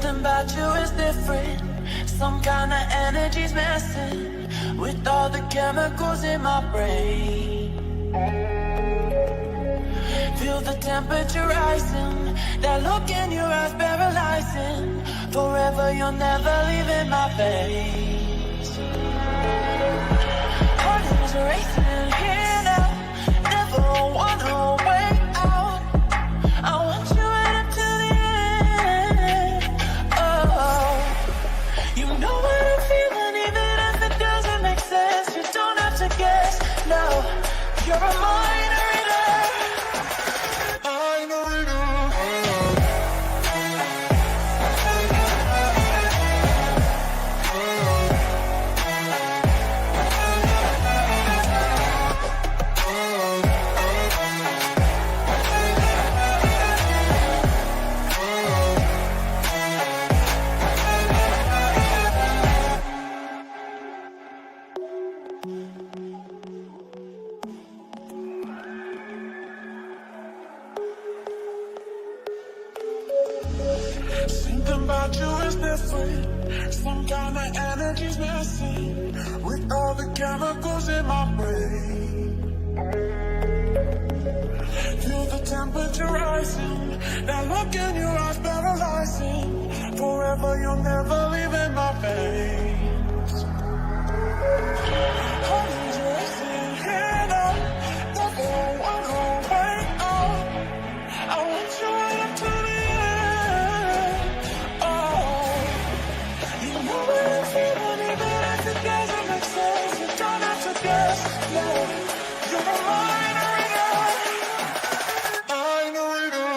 Something about you is different. Some kind of energy's messing with all the chemicals in my brain. Feel the temperature rising. That look in your eyes paralyzing. Forever you're never leaving my face. Heart is racing here now. Never wanna wait out. I want you right up to the end. Oh, you know what I'm feeling, even if it doesn't make sense. You don't have to guess. No, you're a mind reader. Something about you is different. Some kind of energy's messing with all the chemicals in my brain. Feel the temperature rising. That look in your eyes paralyzing. Forever you'll never leave in my veins. Heart is racing here now. Never wanna wait out. I want you right up to the end. Oh, you know what I'm feeling, even if it doesn't make sense. You don't have to guess. No, you're a mind reader. Mind reader.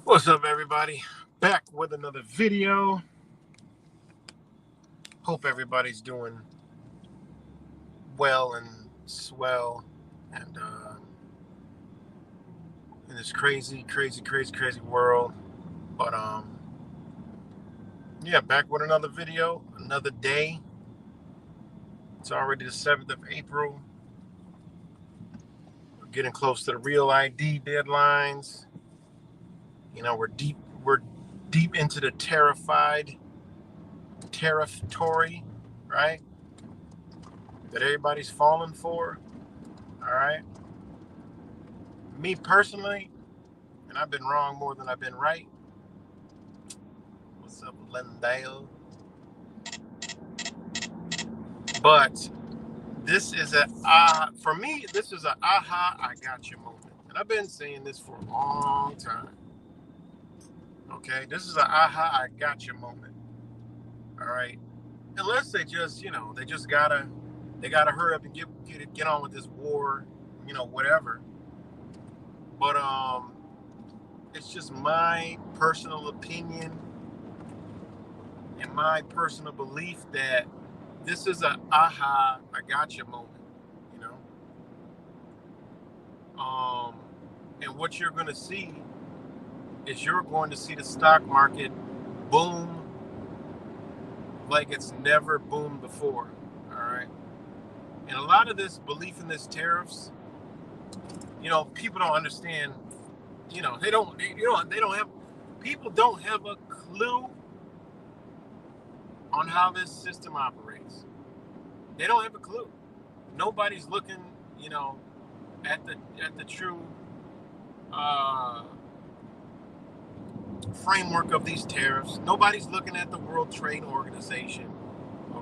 What's up, everybody? Back with another video. Hope everybody's doing well and swell and in this crazy world. But yeah, back with another video, another day. It's already the 7th of April. We're getting close to the real ID deadlines. You know, we're deep into the terrified territory, right? That everybody's falling for. All right. Me personally, and I've been wrong more than I've been right. What's up, Lendale? But this is for me, this is a aha, I got you moment. And I've been saying this for a long time. Okay, this is a aha, I got you moment. All right, unless they just, they just gotta hurry up and get on with this war, whatever. But it's just my personal opinion and my personal belief that this is a aha, I got you moment. And what you're going to see is you're going to see the stock market boom like it's never boomed before. All right. And a lot of this belief in this tariffs, people don't understand, people don't have a clue on how this system operates. They don't have a clue. Nobody's looking, at the true framework of these tariffs. Nobody's looking at the World Trade Organization.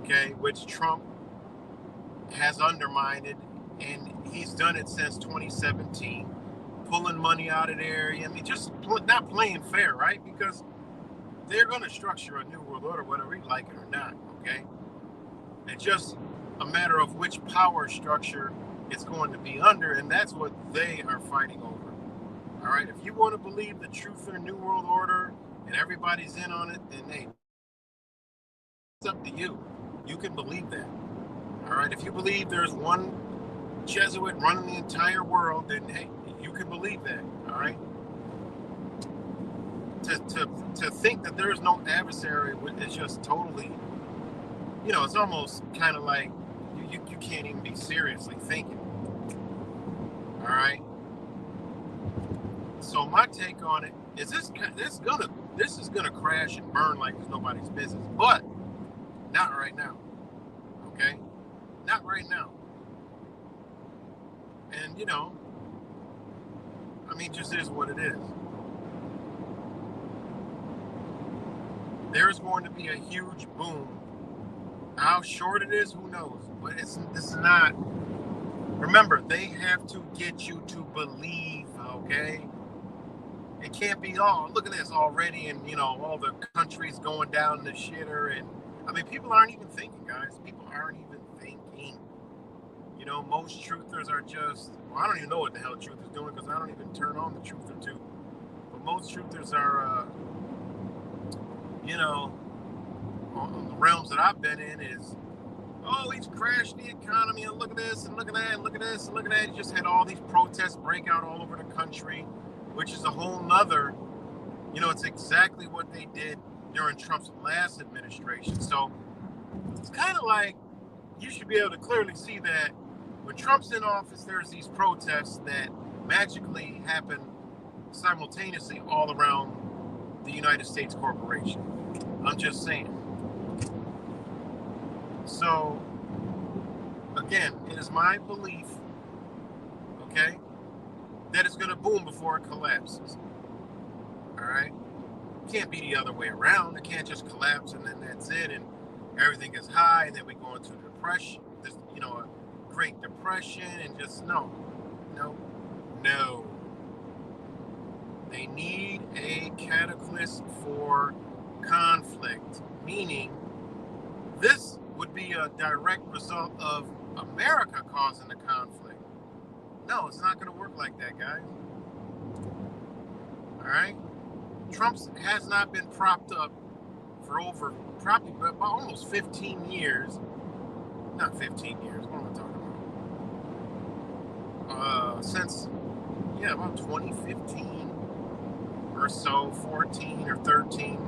okay, which Trump has undermined, and he's done it since 2017, pulling money out of there. I mean, just not playing fair, right? Because they're going to structure a new world order, whether we like it or not, okay? It's just a matter of which power structure it's going to be under, and that's what they are fighting over. All right, if you want to believe the truth or new world order and everybody's in on it, then hey, it's up to you. You can believe that. All right, if you believe there's one Jesuit running the entire world, then hey, you can believe that. All right. To think that there's no adversary is just totally, it's almost kind of like you can't even be seriously thinking. All right. So my take on it is this is gonna crash and burn like it's nobody's business, but not right now. Okay, not right now. And I mean, just is what it is. There's going to be a huge boom. How short it is, who knows? But this is not. Remember, they have to get you to believe. Okay. It can't be, oh, look at this already, and all the countries going down the shitter, and I mean, people aren't even thinking, guys. People aren't even thinking. Most truthers are just, well, I don't even know what the hell truth is doing because I don't even turn on the truth or two. But most truthers are, on the realms that I've been in is, oh, he's crashed the economy, and look at this, and look at that, and look at this, and look at that. He just had all these protests break out all over the country, which is a whole nother, it's exactly what they did during Trump's last administration. So it's kind of like you should be able to clearly see that when Trump's in office, there's these protests that magically happen simultaneously all around the United States corporation. I'm just saying. So, again, it is my belief, okay, that it's going to boom before it collapses. All right? It can't be the other way around. It can't just collapse and then that's it and everything is high and then we go into depression, a Great Depression, and just no. They need a catalyst for conflict, meaning this would be a direct result of America causing the conflict. No, it's not going to work like that, guys. All right? Trump has not been propped up for over probably about almost 15 years. Not 15 years. What am I talking about? Since, about 2015 or so, 14 or 13,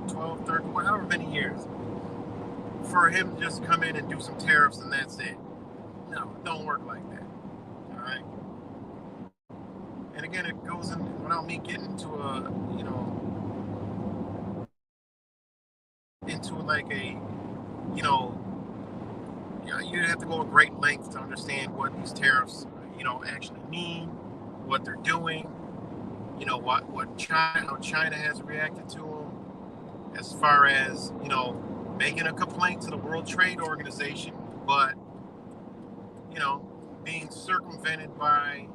12, 13, however many years. For him to just come in and do some tariffs and that's it. No, it don't work like that. All right? And again, it goes in without me getting into like a, you have to go a great length to understand what these tariffs, actually mean, what they're doing, how China has reacted to them, as far as, making a complaint to the World Trade Organization, but, being circumvented by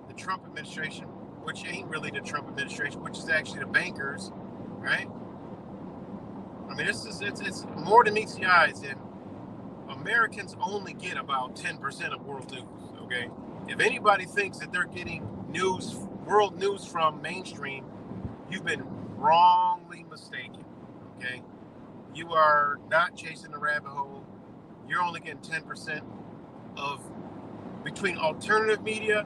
the Trump administration, which ain't really the Trump administration, which is actually the bankers, right? I mean, it's more than meets the eyes, and Americans only get about 10% of world news, okay? If anybody thinks that they're getting world news from mainstream, you've been wrongly mistaken, okay? You are not chasing the rabbit hole. You're only getting 10% of, between alternative media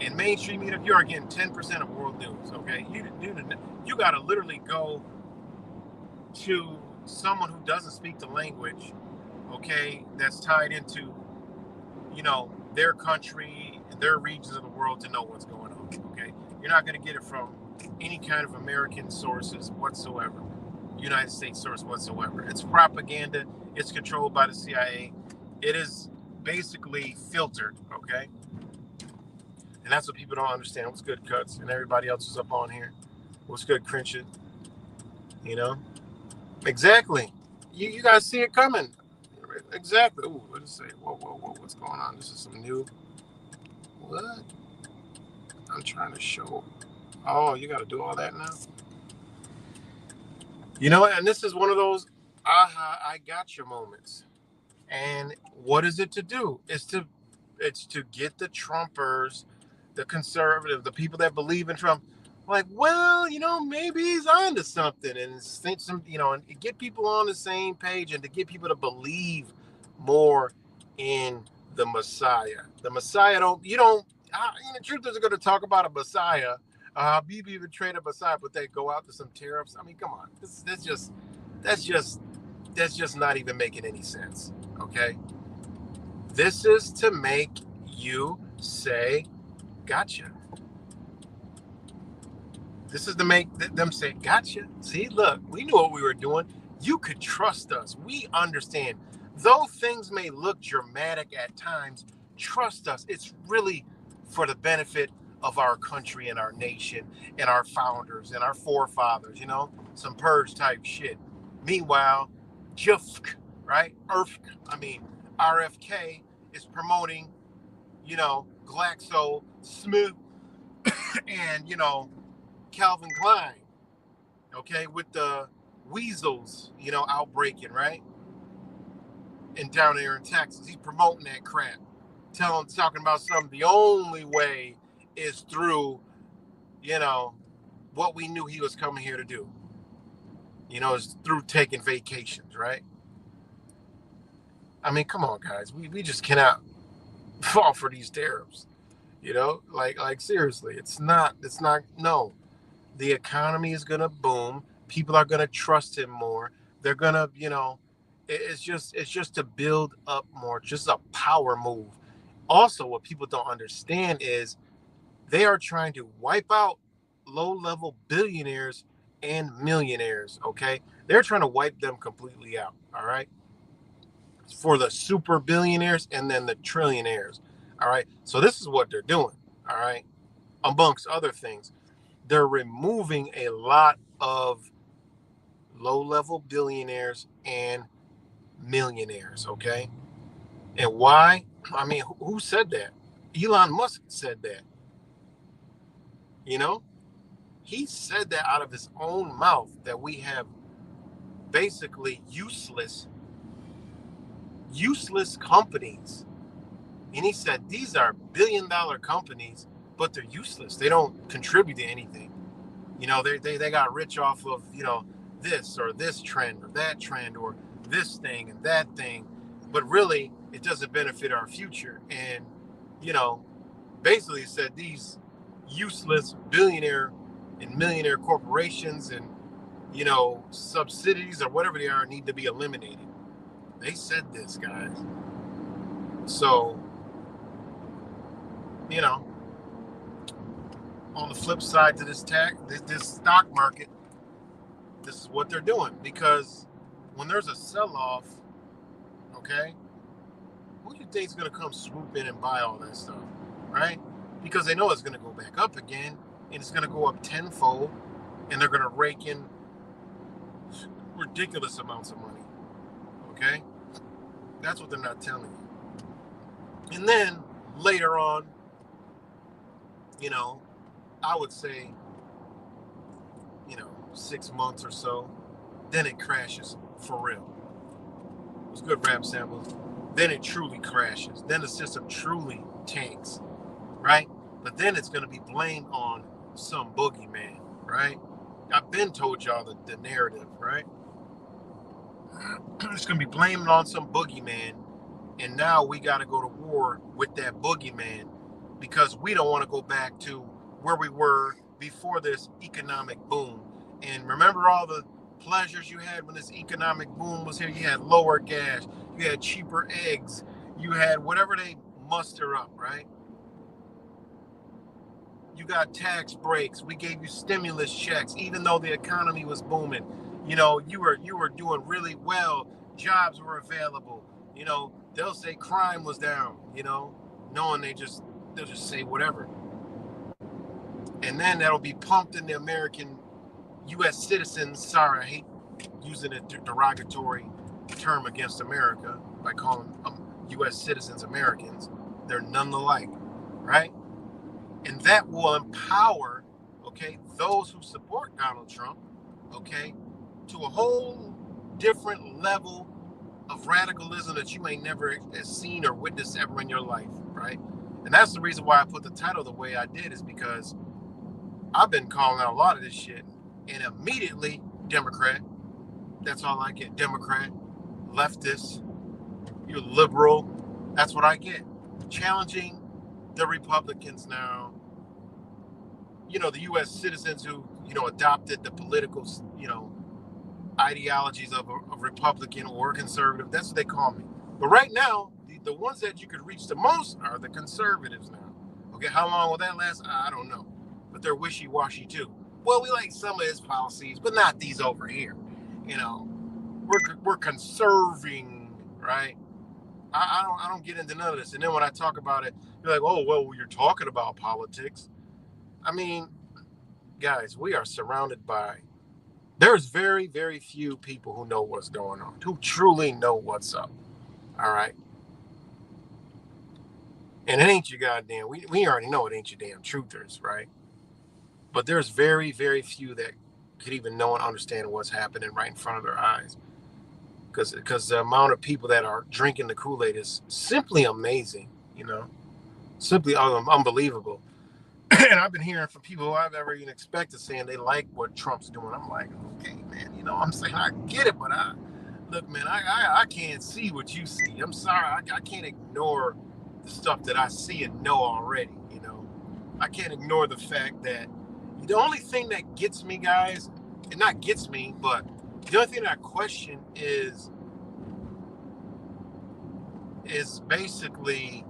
and mainstream media, you are getting 10% of world news, okay? You got to literally go to someone who doesn't speak the language, okay, that's tied into, their country, their regions of the world to know what's going on, okay? You're not going to get it from any kind of American sources whatsoever, United States source whatsoever. It's propaganda. It's controlled by the CIA. It is basically filtered, okay? And that's what people don't understand. What's good, Cuts? And everybody else is up on here. What's good, Crenshaw? Exactly. you guys see it coming. Exactly. Ooh, what is it? Whoa, what's going on? This is some new. What? I'm trying to show. Oh, you got to do all that now. You know, and this is one of those aha, I got you moments. And what is it to do? It's to get the Trumpers, the conservative, the people that believe in Trump, like, well, maybe he's on to something, and think some, and get people on the same page, and to get people to believe more in the Messiah. The Messiah the truth is going to talk about a Messiah. Bibi betrayed a Messiah, but they go out to some tariffs. I mean, come on, that's just not even making any sense. Okay, this is to make you say, gotcha. This is to make them say, gotcha. See, look, we knew what we were doing. You could trust us. We understand. Though things may look dramatic at times, trust us. It's really for the benefit of our country and our nation and our founders and our forefathers, some purge type shit. Meanwhile, JUFK, right? RFK is promoting, Glaxo Smith and, Calvin Klein, okay, with the weasels, outbreaking, right? And down there in Texas, he's promoting that crap, talking about something. The only way is through, what we knew he was coming here to do. Is through taking vacations, right? I mean, come on, guys, we just cannot fall for these tariffs. Like seriously, it's not. No. The economy is going to boom. People are going to trust him more. They're going to, it's just to build up more, just a power move. Also, what people don't understand is they are trying to wipe out low-level billionaires and millionaires, okay? They're trying to wipe them completely out, all right? For the super billionaires and then the trillionaires, all right? So this is what they're doing, all right? Amongst other things. They're removing a lot of low-level billionaires and millionaires, okay? And why? I mean, who said that? Elon Musk said that. He said that out of his own mouth, that we have basically useless companies. And he said these are billion-dollar companies, but they're useless. They don't contribute to anything. They got rich off of, this or this trend or that trend or this thing and that thing. But really, it doesn't benefit our future. And, basically said these useless billionaire and millionaire corporations and, subsidies or whatever they are need to be eliminated. They said this, guys. So, on the flip side to this stock market, this is what they're doing. Because when there's a sell-off, okay, who do you think is going to come swoop in and buy all that stuff, right? Because they know it's going to go back up again, and it's going to go up tenfold, and they're going to rake in ridiculous amounts of money, okay? That's what they're not telling you. And then later on, I would say, 6 months or so, then it crashes for real. It was good rap samples. Then it truly crashes. Then the system truly tanks, right? But then it's going to be blamed on some boogeyman, right? I've been told y'all the narrative, right? It's going to be blamed on some boogeyman, and now we got to go to war with that boogeyman because we don't want to go back to where we were before this economic boom. And remember all the pleasures you had when this economic boom was here? You had lower gas, you had cheaper eggs, you had whatever they muster up, right? You got tax breaks. We gave you stimulus checks, even though the economy was booming. You were doing really well. Jobs were available. They'll say crime was down. Knowing they'll just say whatever. And then that'll be pumped in the American U.S. citizens. Sorry, I hate using a derogatory term against America by calling U.S. citizens Americans. They're none alike, right? And that will empower, okay, those who support Donald Trump, okay, to a whole different level of radicalism that you may never have seen or witnessed ever in your life, right? And that's the reason why I put the title the way I did, is because I've been calling out a lot of this shit, and immediately Democrat. That's all I get. Democrat, leftist, you're liberal. That's what I get. Challenging the Republicans now. You know, the U.S. citizens who, you know, adopted the political, you know, ideologies of a Republican or a conservative. That's what they call me. But right now, the ones that you could reach the most are the conservatives now. Okay, how long will that last? I don't know. But they're wishy-washy too. Well, we like some of his policies, but not these over here. You know, we're conserving, right? I don't get into none of this. And then when I talk about it, you're like, oh, well, you're talking about politics. I mean, guys, we are surrounded by, there's very, very few people who know what's going on, who truly know what's up. All right. And it ain't your goddamn, we already know it ain't your damn truthers, right? But there's very, very few that could even know and understand what's happening right in front of their eyes. Because the amount of people that are drinking the Kool-Aid is simply amazing, you know, simply unbelievable. And I've been hearing from people who I've never even expected saying they like what Trump's doing. I'm like, okay, man, you know, I'm saying I get it, but look, man, I can't see what you see. I'm sorry, I can't ignore the stuff that I see and know already. You know, I can't ignore the fact that the only thing that gets me, guys, and not gets me, but the only thing that I question is basically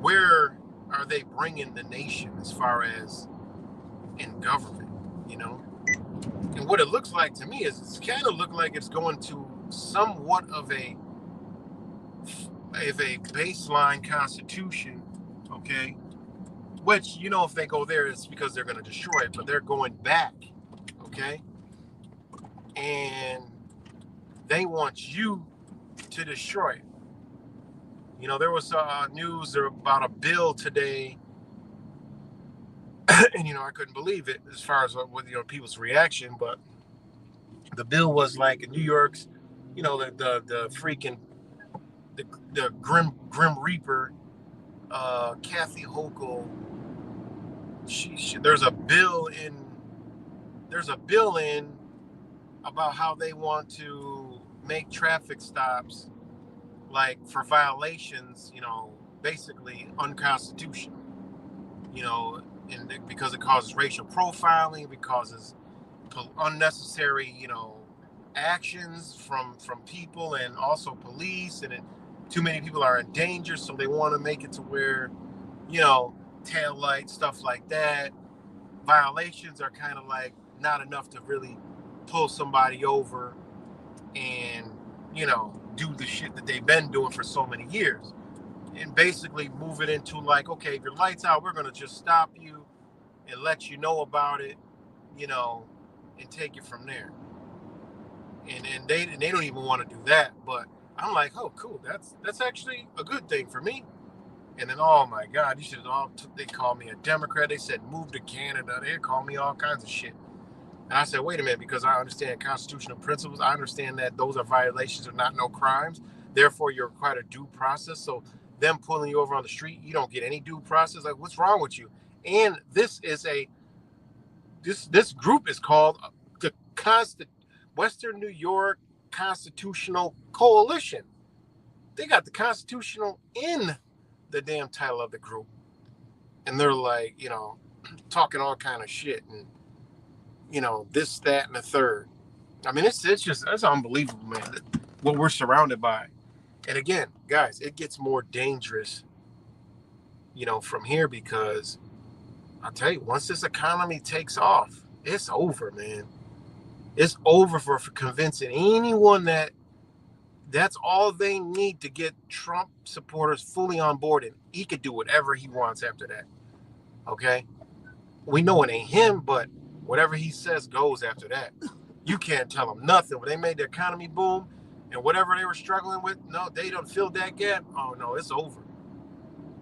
where are they bringing the nation as far as in government, you know? And what it looks like to me is it's kind of look like it's going to somewhat of a baseline constitution, okay? Which, you know, if they go there, it's because they're going to destroy it, but they're going back, okay? And they want you to destroy it. You know, there was news about a bill today, and, you know, I couldn't believe it as far as with, you know, people's reaction, but the bill was like in New York's, you know, the freaking, the Grim Reaper, Kathy Hochul, there's a bill in about how they want to make traffic stops, like for violations, you know, basically unconstitutional, you know, and because it causes racial profiling, it causes unnecessary, you know, actions from people and also police, and too many people are in danger, so they want to make it to where, you know, tail light stuff like that, violations are kind of like not enough to really pull somebody over and, you know, do the shit that they've been doing for so many years, and basically move it into like, okay, if your light's out, we're going to just stop you and let you know about it, you know, and take it from there. And they don't even want to do that, but I'm like, oh, cool, that's actually a good thing for me. And then, oh my God, you should they called me a Democrat. They said move to Canada. They called me all kinds of shit. And I said, wait a minute, because I understand constitutional principles. I understand that those are violations, are not no crimes. Therefore, you're required a due process. So them pulling you over on the street, you don't get any due process. Like, what's wrong with you? And this is this group is called the Western New York Constitutional Coalition. They got the constitutional in the damn title of the group, and they're like, you know, talking all kind of shit, and, you know, this, that, and the third. I mean, it's unbelievable, man, what we're surrounded by. And again, guys, it gets more dangerous, you know, from here, because I'll tell you, once this economy takes off, it's over, man. It's over for convincing anyone that that's all they need to get Trump supporters fully on board, and he could do whatever he wants after that. Okay? We know it ain't him, but Whatever he says goes after that. You can't tell them nothing. When they made the economy boom and whatever they were struggling with, no, they don't fill that gap. Oh no, it's over.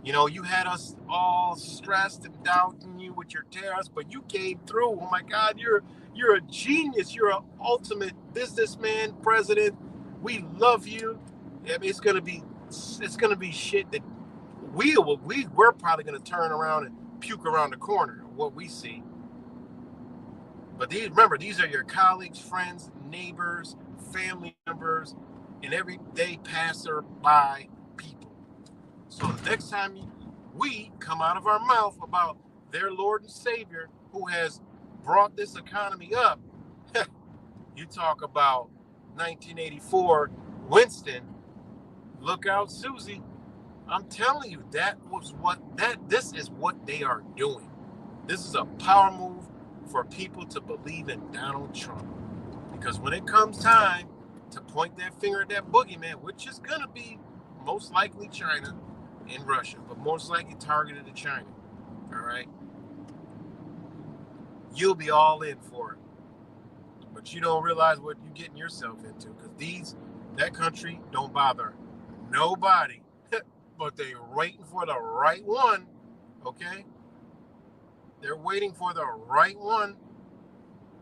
You had us all stressed and doubting you with your tariffs, but you came through. Oh my God, you're a genius. You're an ultimate businessman, president. We love you. I mean, it's gonna be shit that we're probably gonna turn around and puke around the corner. What we see. But remember, these are your colleagues, friends, neighbors, family members, and everyday passerby people. So the next time we come out of our mouth about their Lord and Savior who has brought this economy up, you talk about 1984 Winston, look out, Susie. I'm telling you, this is what they are doing. This is a power move for people to believe in Donald Trump. Because when it comes time to point that finger at that boogeyman, which is going to be most likely China and Russia, but most likely targeted at China, all right? You'll be all in for it. But you don't realize what you're getting yourself into, because that country don't bother nobody, but they're waiting for the right one, okay? They're waiting for the right one,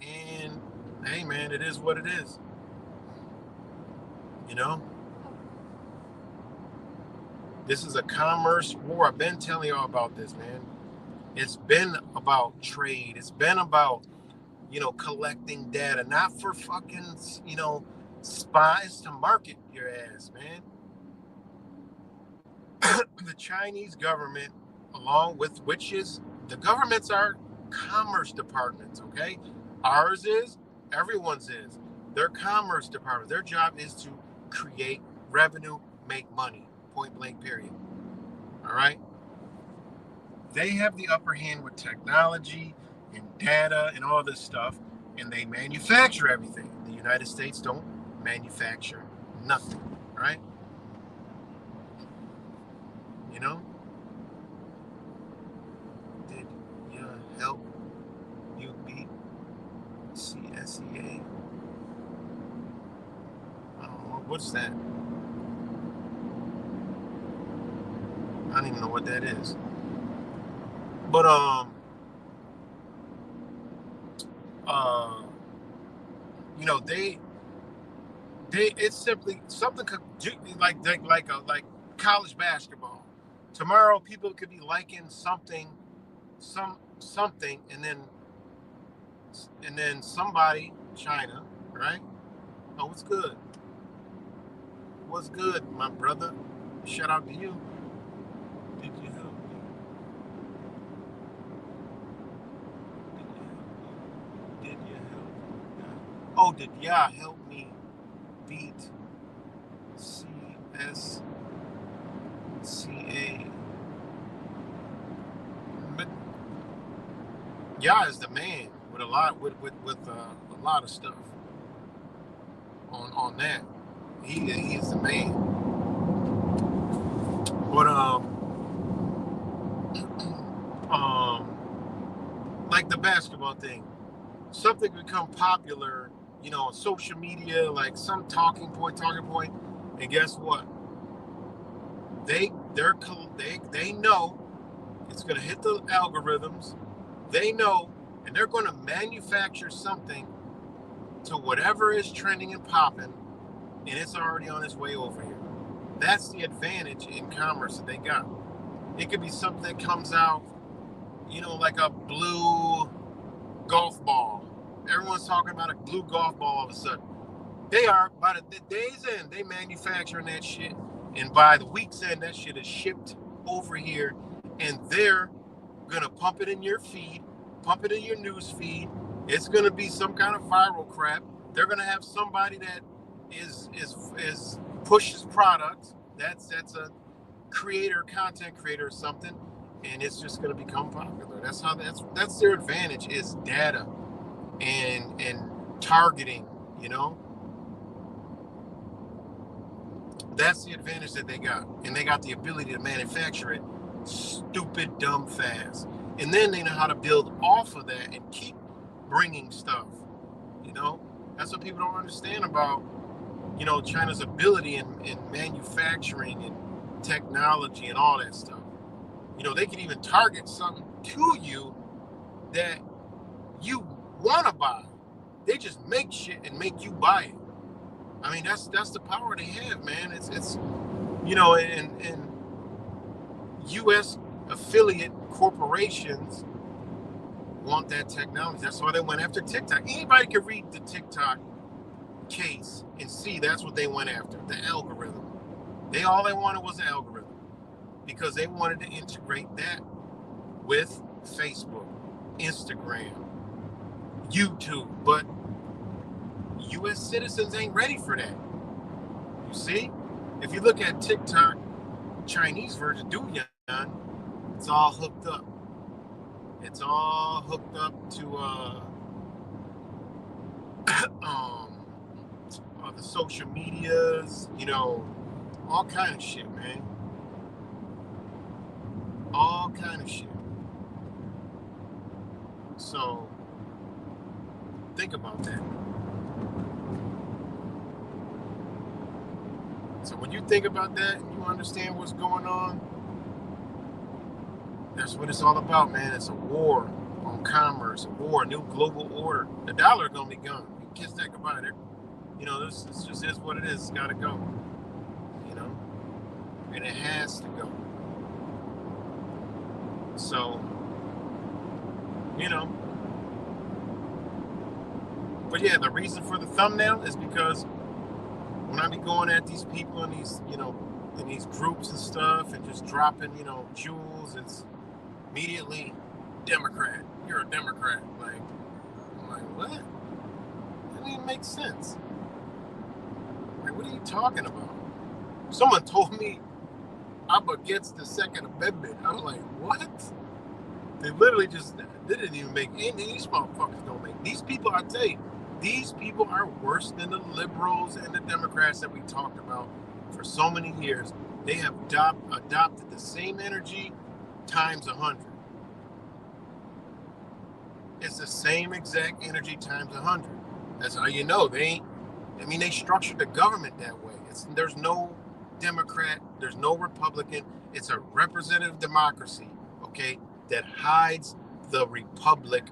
and hey, man, it is what it is. This is a commerce war. I've been telling y'all about this, man. It's been about trade. It's been about, collecting data, not for fucking, spies to market your ass, man. The Chinese government, along with the governments are commerce departments, okay? Ours is, everyone's is. Their commerce department, their job is to create revenue, make money, point blank, period. All right? They have the upper hand with technology and data and all this stuff, and they manufacture everything. The United States don't manufacture nothing, right? Did you help you beat CSEA? What's that? I don't even know what that is. But it's simply something like college basketball. Tomorrow people could be liking something, and then somebody, China, right? Oh, what's good? What's good, my brother? Shout out to you. Did you help me? Did you help me? Oh, did y'all help me beat CSCA? But y'all is the man with a lot a lot of stuff on that. He is the man. But like the basketball thing, something become popular, on social media, like some talking point, and guess what? They know it's gonna hit the algorithms. They know, and they're gonna manufacture something to whatever is trending and popping, and it's already on its way over here. That's the advantage in commerce that they got. It could be something that comes out, like a blue golf ball. Everyone's talking about a blue golf ball all of a sudden. They are, by the day's end, they manufacturing that shit, and by the week's end, that shit is shipped over here, and they're gonna pump it in your feed, pump it in your news feed. It's gonna be some kind of viral crap. They're gonna have somebody that is pushes products. That's a content creator or something, and it's just gonna become popular. That's their advantage, is data and targeting. That's the advantage that they got, and they got the ability to manufacture it stupid dumb fast, and then they know how to build off of that and keep bringing stuff. You know, that's what people don't understand about, China's ability in manufacturing and technology and all that stuff. They can even target something to you that you want to buy. They just make shit and make you buy it. I mean, that's the power they have, man. It's and U.S. affiliate corporations want that technology. That's why they went after TikTok. Anybody can read the TikTok case and see that's what they went after, the algorithm. All they wanted was the algorithm because they wanted to integrate that with Facebook, Instagram, YouTube. But U.S. citizens ain't ready for that. You see? If you look at TikTok, Chinese version, Douyin, it's all hooked up. It's all hooked up to the social medias, all kind of shit, man. All kind of shit. So think about that. So when you think about that, you understand what's going on. That's what it's all about, man. It's a war on commerce, a war, a new global order. The dollar gonna be gone. You can kiss that goodbye there. This just is what it is. It's gotta go. And it has to go. So, but yeah, the reason for the thumbnail is because when I be going at these people in these, in these groups and stuff and just dropping, jewels, it's immediately Democrat. You're a Democrat. I'm like, what? That doesn't even make sense. Like, what are you talking about? Someone told me I'm against the Second Amendment. I was like, what? They literally just didn't even make any. These motherfuckers don't make. These people, I tell you, these people are worse than the liberals and the Democrats that we talked about for so many years. They have adopted the same energy times 100. It's the same exact energy times 100. That's how you know they ain't. I mean, they structured the government that way. There's no Democrat, there's no Republican. It's a representative democracy, okay, that hides the republic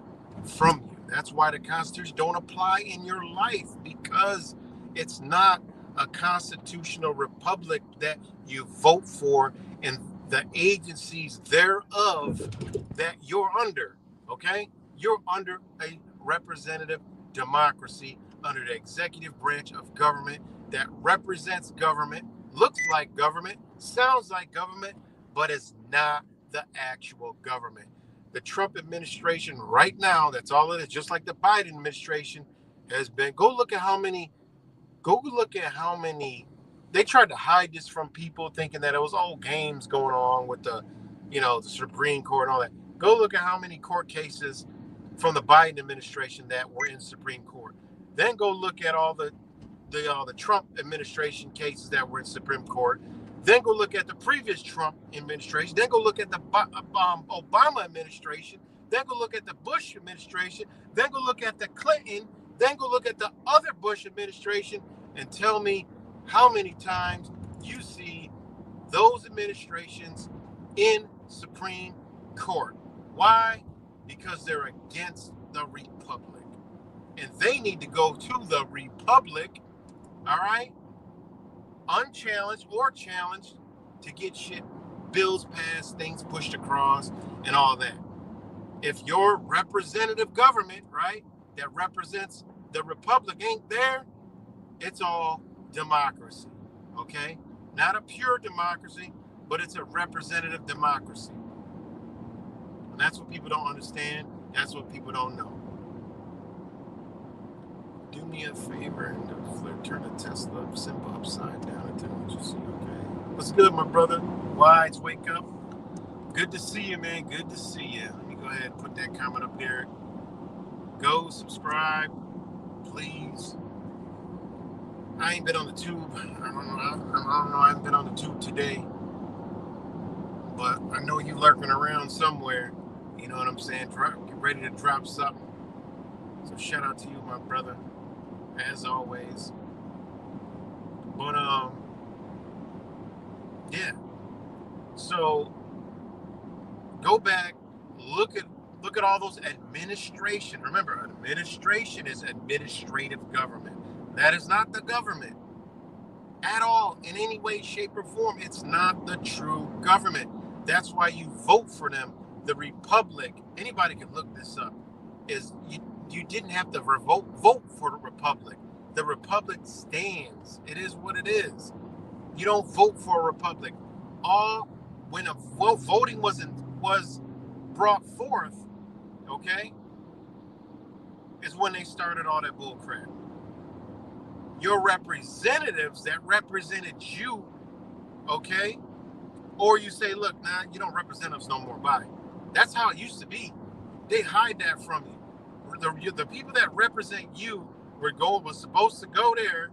from you. That's why the Constitution don't apply in your life, because it's not a constitutional republic that you vote for and the agencies thereof that you're under, okay? You're under a representative democracy, under the executive branch of government that represents government, looks like government, sounds like government, but is not the actual government. The Trump administration right now, that's all it is, just like the Biden administration has been. Go look at how many, they tried to hide this from people, thinking that it was all games going on with the Supreme Court and all that. Go look at how many court cases from the Biden administration that were in Supreme Court. Then go look at all the Trump administration cases that were in Supreme Court. Then go look at the previous Trump administration. Then go look at the Obama administration. Then go look at the Bush administration. Then go look at the Clinton. Then go look at the other Bush administration and tell me how many times you see those administrations in Supreme Court. Why? Because they're against the Republic. And they need to go to the Republic, all right, unchallenged or challenged, to get shit, bills passed, things pushed across, and all that. If your representative government, right, that represents the Republic ain't there, it's all democracy, okay? Not a pure democracy, but it's a representative democracy. And that's what people don't understand. That's what people don't know. Do me a favor and turn the Tesla symbol upside down and tell me what you see, okay? What's good, my brother? Wise, wake up. Good to see you, man. Good to see you. Let me go ahead and put that comment up there. Go subscribe, please. I ain't been on the tube. I don't know. I haven't been on the tube today. But I know you lurking around somewhere. You know what I'm saying? Get ready to drop something. So shout out to you, my brother, as always. But yeah. So go back, look at all those administration. Remember, administration is administrative government. That is not the government at all in any way, shape, or form. It's not the true government. That's why you vote for them. The republic, anybody can look this up, is you didn't have to vote for the republic. The republic stands. It is what it is. You don't vote for a republic. When voting was brought forth, okay, is when they started all that bull crap. Your representatives that represented you, okay, or you say, look, nah, you don't represent us no more. Bye. That's how it used to be. They hide that from you. The people that represent you was supposed to go there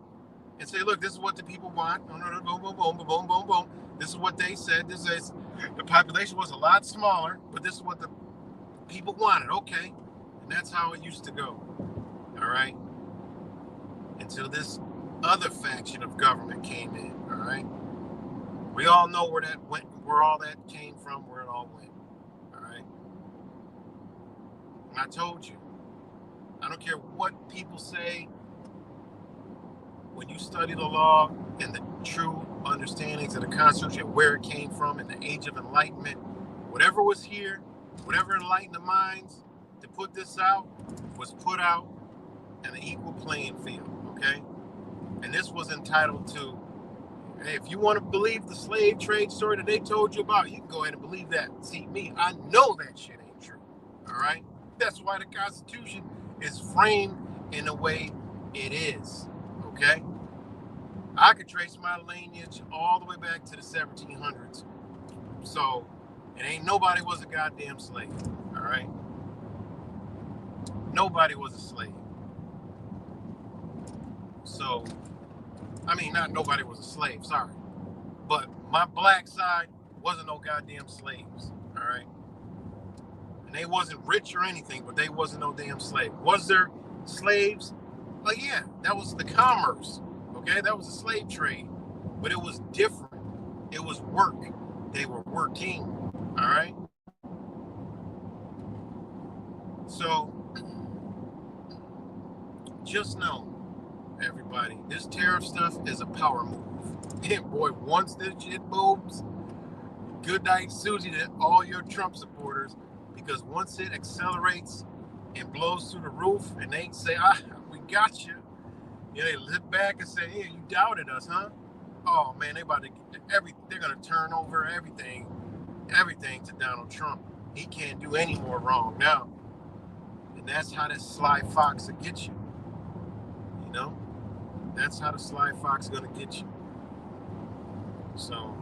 and say, look, this is what the people want. No, boom, boom, boom, boom, boom, boom. This is what they said. This is the population was a lot smaller, but this is what the people wanted. Okay, and that's how it used to go. All right, until this other faction of government came in. All right, we all know where that went, where all that came from, where it all went. All right, and I told you, I don't care what people say. When you study the law and the true understandings of the Constitution, where it came from in the Age of Enlightenment, whatever was here, whatever enlightened the minds to put this out, was put out in an equal playing field, okay? And this was entitled to, hey, if you want to believe the slave trade story that they told you about, you can go ahead and believe that. See, me, I know that shit ain't true, all right? That's why the Constitution is framed in the way it is. Okay, I could trace my lineage all the way back to the 1700s. So, it ain't nobody was a goddamn slave. All right, nobody was a slave. So, I mean, not nobody was a slave. Sorry, but my black side wasn't no goddamn slaves. All right, and they wasn't rich or anything, but they wasn't no damn slave. Was there slaves? But yeah, that was the commerce, okay? That was a slave trade, but it was different. It was work. They were working, all right? So, just know, everybody, this tariff stuff is a power move. And boy, once this shit moves, good night, Susie, to all your Trump supporters, because once it accelerates and blows through the roof, and they say, we got you. You know, they look back and say, yeah, you doubted us, huh? Oh man, they're gonna turn over everything to Donald Trump. He can't do any more wrong now. And that's how this sly fox will get you. You know? That's how the sly fox is gonna get you. So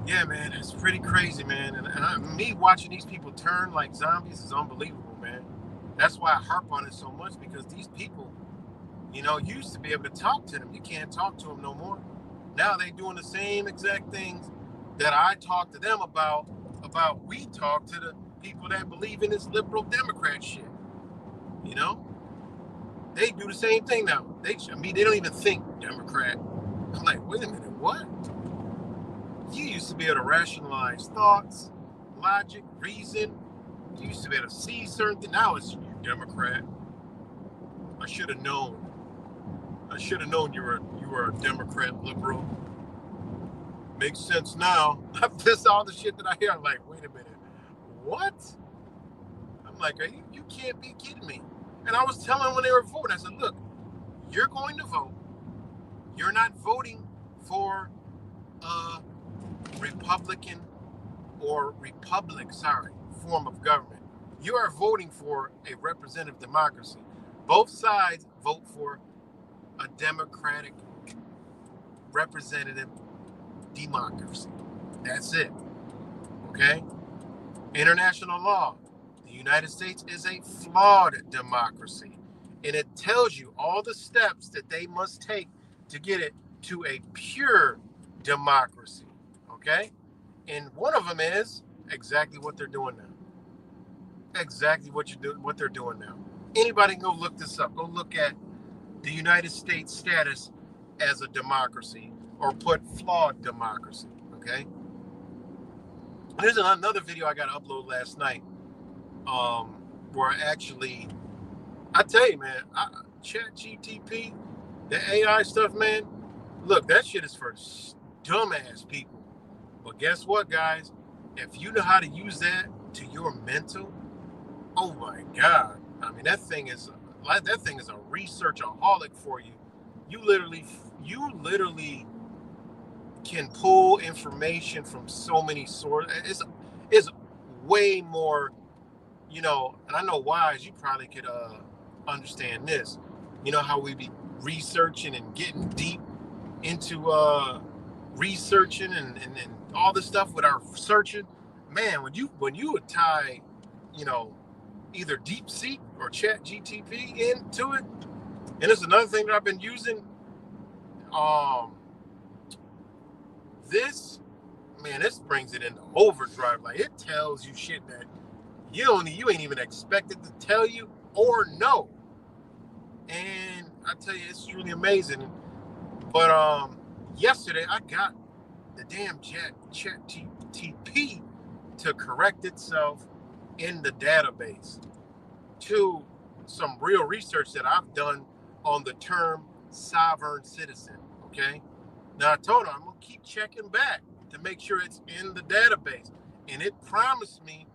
yeah, man, it's pretty crazy, man. And me watching these people turn like zombies is unbelievable, man. That's why I harp on it so much, because these people, you know, used to be able to talk to them. You can't talk to them no more. Now they doing the same exact things that I talk to them about we talk to the people that believe in this liberal Democrat shit. You know? They do the same thing now. They don't even think Democrat. I'm like, wait a minute, what? You used to be able to rationalize thoughts, logic, reason. You used to be able to see certain things. Now it's Democrat. I should have known. I should have known you were a Democrat liberal. Makes sense now. This all the shit that I hear. I'm like, wait a minute, what? I'm like, you can't be kidding me. And I was telling them when they were voting, I said, look, you're going to vote. You're not voting for a Republican or form of government. You are voting for a representative democracy. Both sides vote for a democratic representative democracy. That's it. Okay? International law. The United States is a flawed democracy. And it tells you all the steps that they must take to get it to a pure democracy. Okay? And one of them is exactly what they're doing now. exactly what you do, what they're doing now. Anybody can go look this up. Go look at the United States status as a democracy, or put flawed democracy. Okay. There's another video I got to upload last night, where I tell you, man, Chat GTP, the AI stuff, man. Look, that shit is for dumbass people. But guess what, guys? If you know how to use that to your mental, oh my God! I mean, that thing is a researchaholic for you. You literally can pull information from so many sources. It's way more, and I know why, as you probably could understand this. You know how we be researching and getting deep into researching and all this stuff with our searching. Man, when you would tie, you know, either DeepSeek or Chat GTP into it, and it's another thing that I've been using. Um, this Man, this brings it into overdrive. Like, it tells you shit that you ain't even expected to tell you or know. And I tell you, it's truly amazing. But yesterday I got the damn Chat GTP to correct itself in the database to some real research that I've done on the term sovereign citizen. Okay. Now I told her I'm gonna keep checking back to make sure it's in the database. And it promised me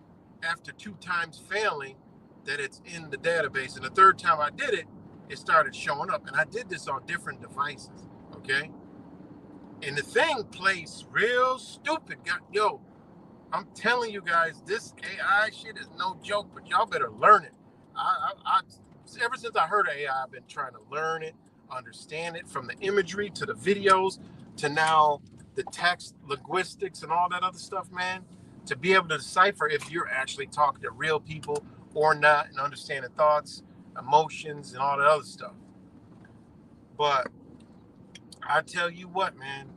after 2 times failing that it's in the database. And the third time I did it, it started showing up. And I did this on different devices. Okay. And the thing plays real stupid. Yo, I'm telling you guys, this AI shit is no joke, but y'all better learn it. I ever since I heard of AI, I've been trying to learn it, understand it, from the imagery to the videos to now the text linguistics and all that other stuff, man. To be able to decipher if you're actually talking to real people or not, and understanding thoughts, emotions, and all that other stuff. But I tell you what, man,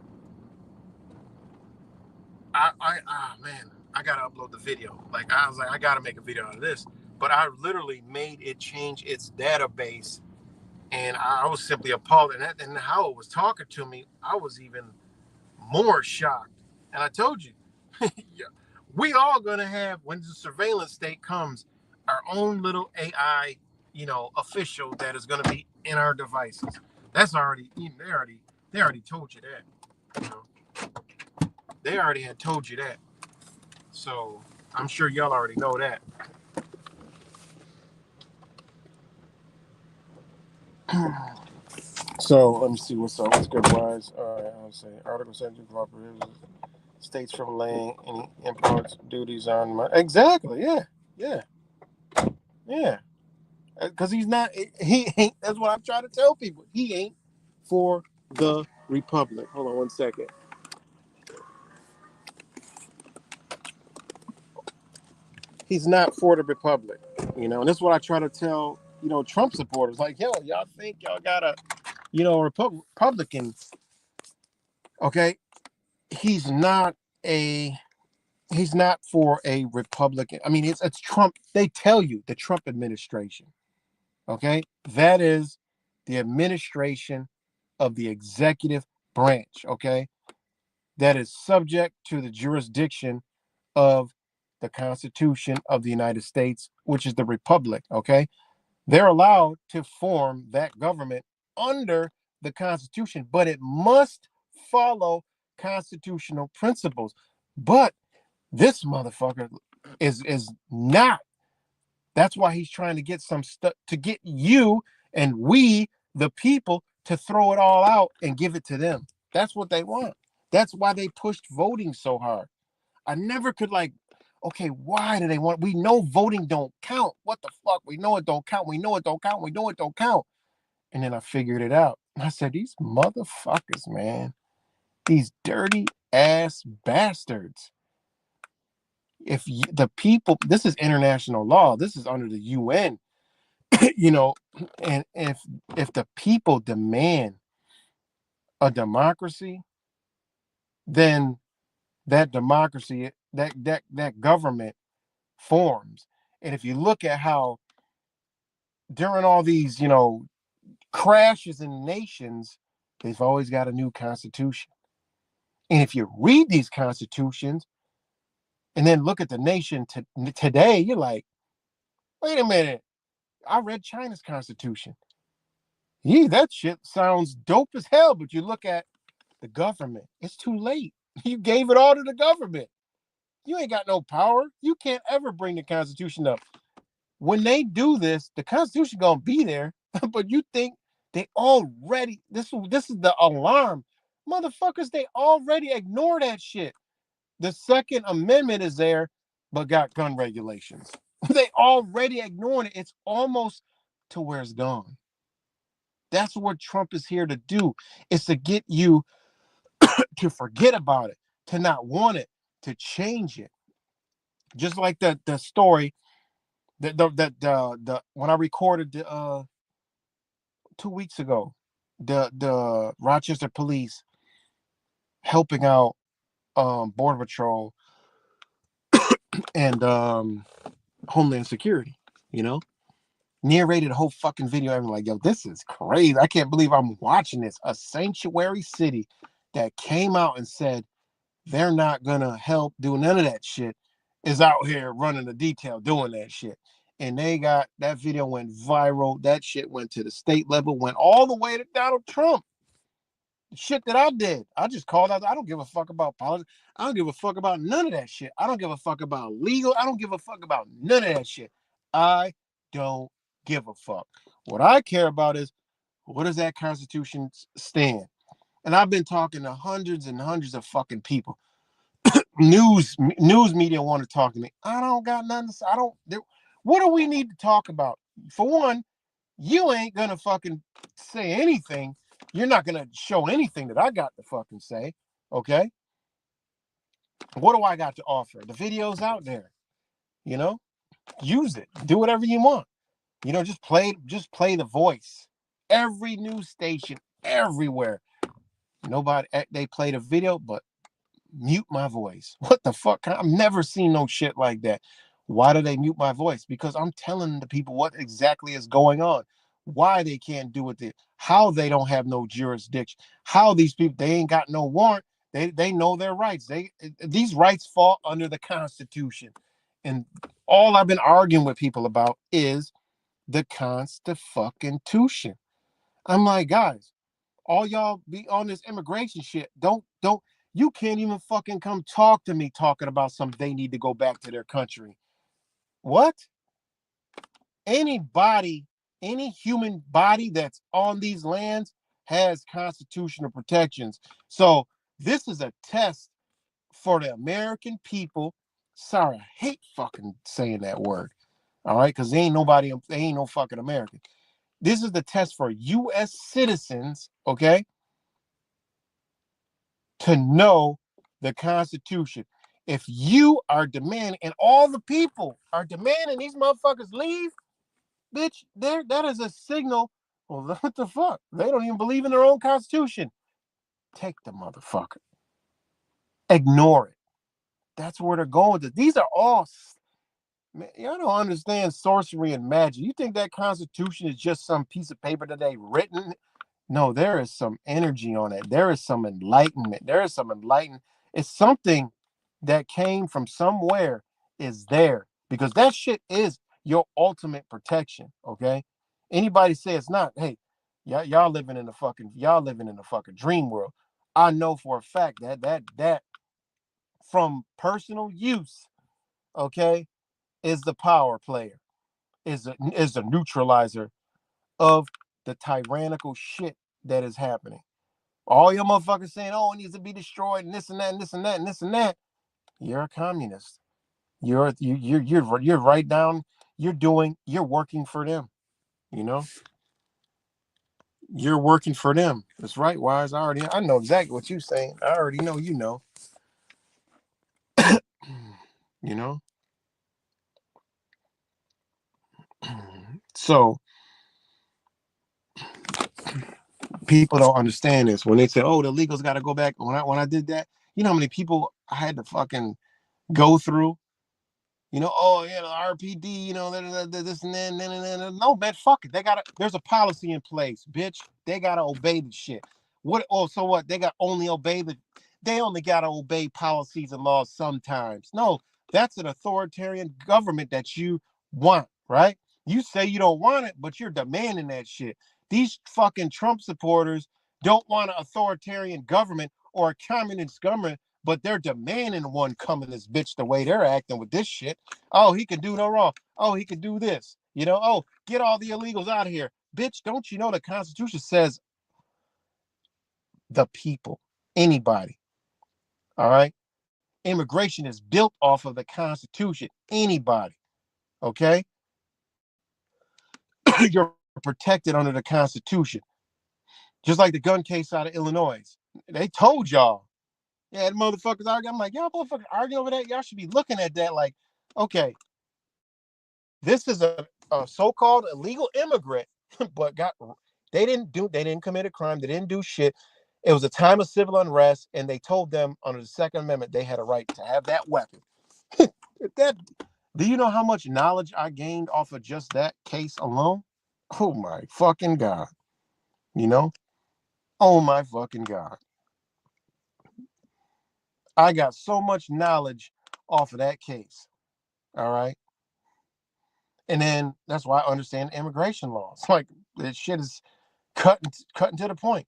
man, I gotta upload the video. Like, I was like, I gotta make a video out of this. But I literally made it change its database, and I was simply appalled. And how it was talking to me, I was even more shocked. And I told you, yeah, we all gonna have, when the surveillance state comes, our own little AI, official that is gonna be in our devices. That's already, they already told you that. They already had told you that. So I'm sure y'all already know that. So let me see what's up. What's good, wise? All right, I'll say Article 72 cooperatives states from laying any imports duties on my. Exactly. Yeah. Because he's not. He ain't. That's what I'm trying to tell people. He ain't for the republic. Hold on 1 second. He's not for the republic. And that's what I try to tell Trump supporters. Like, yo, y'all think y'all got a Republican. Okay, he's not for a Republican. I mean, it's Trump. They tell you the Trump administration. Okay, that is the administration of the executive branch. Okay, that is subject to the jurisdiction of the Constitution of the United States, which is the Republic. Okay, they're allowed to form that government under the Constitution, but it must follow constitutional principles. But this motherfucker is not. That's why he's trying to get some stuff, to get you and we, the people, to throw it all out and give it to them. That's what they want. That's why they pushed voting so hard. I never could, okay, why do they want? We know voting don't count. What the fuck? We know it don't count. We know it don't count. We know it don't count. And then I figured it out. I said, these motherfuckers, man, these dirty ass bastards. If the people, this is international law. This is under the UN, and if the people demand a democracy, then that democracy, that government forms. And if you look at how during all these, crashes in nations, they've always got a new constitution. And if you read these constitutions and then look at the nation today, you're like, wait a minute. I read China's constitution. Yeah, that shit sounds dope as hell. But you look at the government, it's too late. You gave it all to the government. You ain't got no power. You can't ever bring the constitution up. When they do this, the constitution gonna be there. But you think they already this is the alarm. Motherfuckers, they already ignore that shit. The Second Amendment is there, but got gun regulations. They already ignoring it. It's almost to where it's gone. That's what Trump is here to do. Is to get you to forget about it, to not want it, to change it. Just like the story that the when I recorded 2 weeks ago, the Rochester police helping out Border Patrol and Homeland Security, narrated a whole fucking video. I'm like, yo, this is crazy. I can't believe I'm watching this. A sanctuary city that came out and said they're not gonna help do none of that shit is out here running the detail doing that shit. And they got that video went viral. That shit went to the state level, went all the way to Donald Trump. Shit that I did. I just called out. I don't give a fuck about politics. I don't give a fuck about none of that shit. I don't give a fuck about legal. I don't give a fuck about none of that shit. I don't give a fuck. What I care about is what does that Constitution stand? And I've been talking to hundreds and hundreds of fucking people. News media want to talk to me. I don't got nothing to say. What do we need to talk about? For one, you ain't gonna fucking say anything. You're not gonna show anything that I got to fucking say. Okay. What do I got to offer? The video's out there. Use it. Do whatever you want. Just play the voice. Every news station, everywhere. Nobody they played a video, but mute my voice. What the fuck? I've never seen no shit like that. Why do they mute my voice? Because I'm telling the people what exactly is going on, why they can't do it, how they don't have no jurisdiction, how these people, they ain't got no warrant. They know their rights. These rights fall under the Constitution. And all I've been arguing with people about is the Constitution. I'm like, guys, all y'all be on this immigration shit. Don't you can't even fucking come talk to me talking about something they need to go back to their country. What? Anybody, any human body that's on these lands has constitutional protections. So this is a test for the American people. Sorry, I hate fucking saying that word. All right, because they ain't no fucking American. This is the test for U.S. citizens, okay, to know the Constitution. If you are demanding, and all the people are demanding these motherfuckers leave, bitch, that is a signal. Well, what the fuck? They don't even believe in their own Constitution. Take the motherfucker. Ignore it. That's where they're going with it. These are all, man, y'all don't understand sorcery and magic. You think that Constitution is just some piece of paper that they written? No, there is some energy on it. There is some enlightenment. There is some enlightenment. It's something that came from somewhere is there, because that shit is your ultimate protection. Okay. Anybody say it's not, hey, y'all living in a fucking dream world. I know for a fact that from personal use, okay, is the power player, is the neutralizer of the tyrannical shit that is happening. All your motherfuckers saying, oh, it needs to be destroyed and this and that and this and that and this and that. You're a communist. You're right down. You're working for them. You're working for them. That's right, Wise. I know exactly what you're saying. I already know you know. you know. So people don't understand this when they say, "Oh, the illegals got to go back." When I did that, you know how many people I had to fucking go through, Oh yeah, the RPD, this and that. No, man, fuck it. There's a policy in place, bitch. They gotta obey the shit. What? Oh, so what? They only gotta obey policies and laws sometimes. No, that's an authoritarian government that you want, right? You say you don't want it, but you're demanding that shit. These fucking Trump supporters don't want an authoritarian government or a communist government, but they're demanding one coming this bitch the way they're acting with this shit. Oh, he can do no wrong. Oh, he can do this. Oh, get all the illegals out of here. Bitch, don't you know the Constitution says the people, anybody, all right? Immigration is built off of the Constitution, anybody, okay? You're protected under the Constitution. Just like the gun case out of Illinois. They told y'all. Yeah, the motherfuckers arguing. I'm like, y'all motherfuckers arguing over that? Y'all should be looking at that like, okay, this is a so-called illegal immigrant, but they didn't commit a crime. They didn't do shit. It was a time of civil unrest, and they told them under the Second Amendment they had a right to have that weapon. that Do you know how much knowledge I gained off of just that case alone? Oh my fucking God. You know? Oh my fucking God. I got so much knowledge off of that case. All right. And then that's why I understand immigration laws. Like this shit is cutting to the point.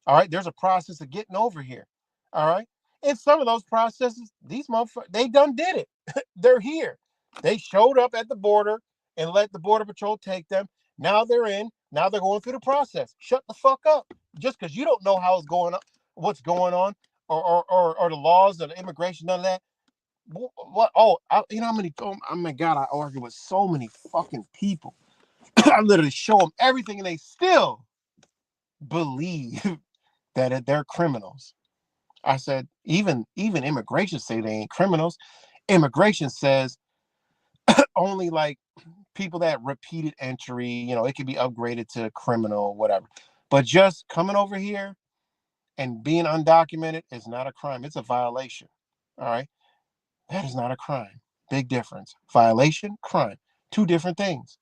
All right. There's a process of getting over here. All right. And some of those processes, these motherfuckers, they done did it. They're here. They showed up at the border and let the border patrol take them. Now they're in. Now they're going through the process. Shut the fuck up. Just because you don't know how it's going on, what's going on, or the laws of the immigration, none of that. What? Oh, how many? Oh my God, I argue with so many fucking people. I literally show them everything, and they still believe that they're criminals. I said, even immigration say they ain't criminals. Immigration says only like people that repeated entry, it could be upgraded to criminal or whatever. But just coming over here and being undocumented is not a crime. It's a violation. All right. That is not a crime. Big difference. Violation, crime. Two different things.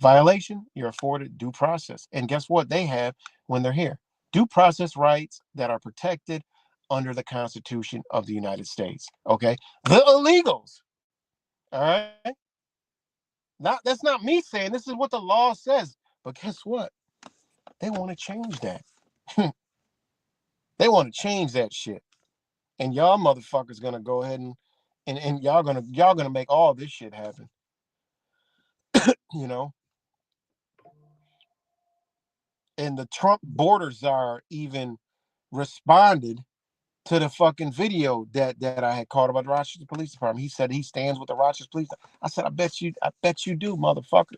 Violation, you're afforded due process. And guess what they have when they're here? Due process rights that are protected under the Constitution of the United States. Okay. The illegals. All right. That's not me saying this is what the law says. But guess what? They want to change that. They want to change that shit. And y'all motherfuckers gonna go ahead and y'all gonna make all this shit happen. You know, and the Trump border czar even responded to the fucking video that I had called about the Rochester Police Department. He said he stands with the Rochester Police. I said, I bet you do, motherfucker.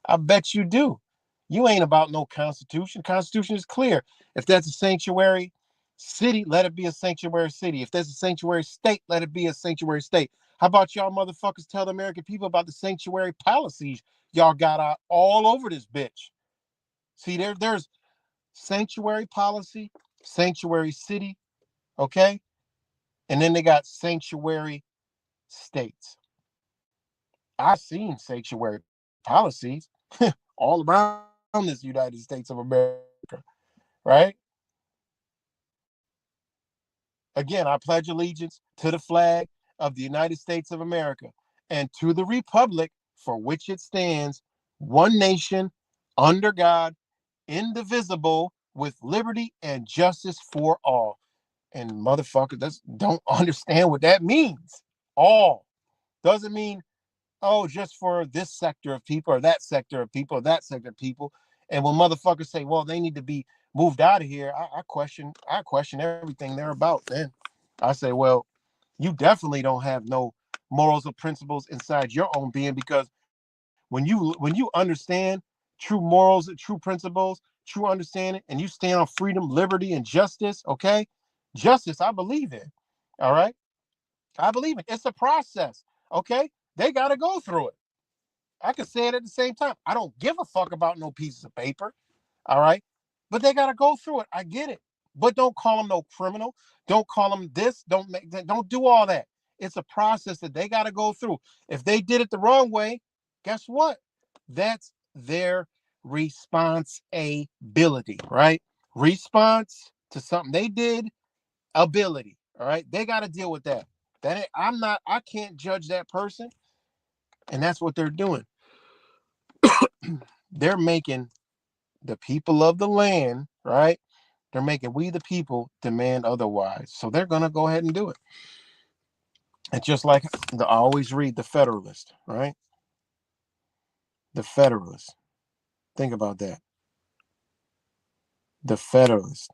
I bet you do. You ain't about no Constitution. Constitution is clear. If that's a sanctuary city, let it be a sanctuary city. If there's a sanctuary state, let it be a sanctuary state. How about y'all motherfuckers tell the American people about the sanctuary policies y'all got out all over this bitch? See, there's sanctuary policy, sanctuary city, okay? And then they got sanctuary states. I've seen sanctuary policies all around this United States of America, right? Again, I pledge allegiance to the flag of the United States of America and to the republic for which it stands, one nation, under God, indivisible, with liberty and justice for all. And motherfuckers don't understand what that means. All doesn't mean, oh, just for this sector of people or that sector of people or that sector of people. And when motherfuckers say, well, they need to be moved out of here, I question everything they're about. Then I say, well, you definitely don't have no morals or principles inside your own being, because when you understand true morals and true principles, true understanding, and you stand on freedom, liberty, and justice, okay? Justice, I believe in. All right. I believe it. It's a process. Okay. They got to go through it. I can say it at the same time. I don't give a fuck about no pieces of paper. All right. But they got to go through it. I get it. But don't call them no criminal. Don't call them this. Don't do all that. It's a process that they got to go through. If they did it the wrong way, guess what? That's their responsibility, right? Response to something they did, ability. All right. They got to deal with that. I can't judge that person. And that's what they're doing. They're making the people of the land, right? They're making we the people demand otherwise. So they're going to go ahead and do it. It's just like I always read the Federalist, right? The Federalist. Think about that. The Federalist.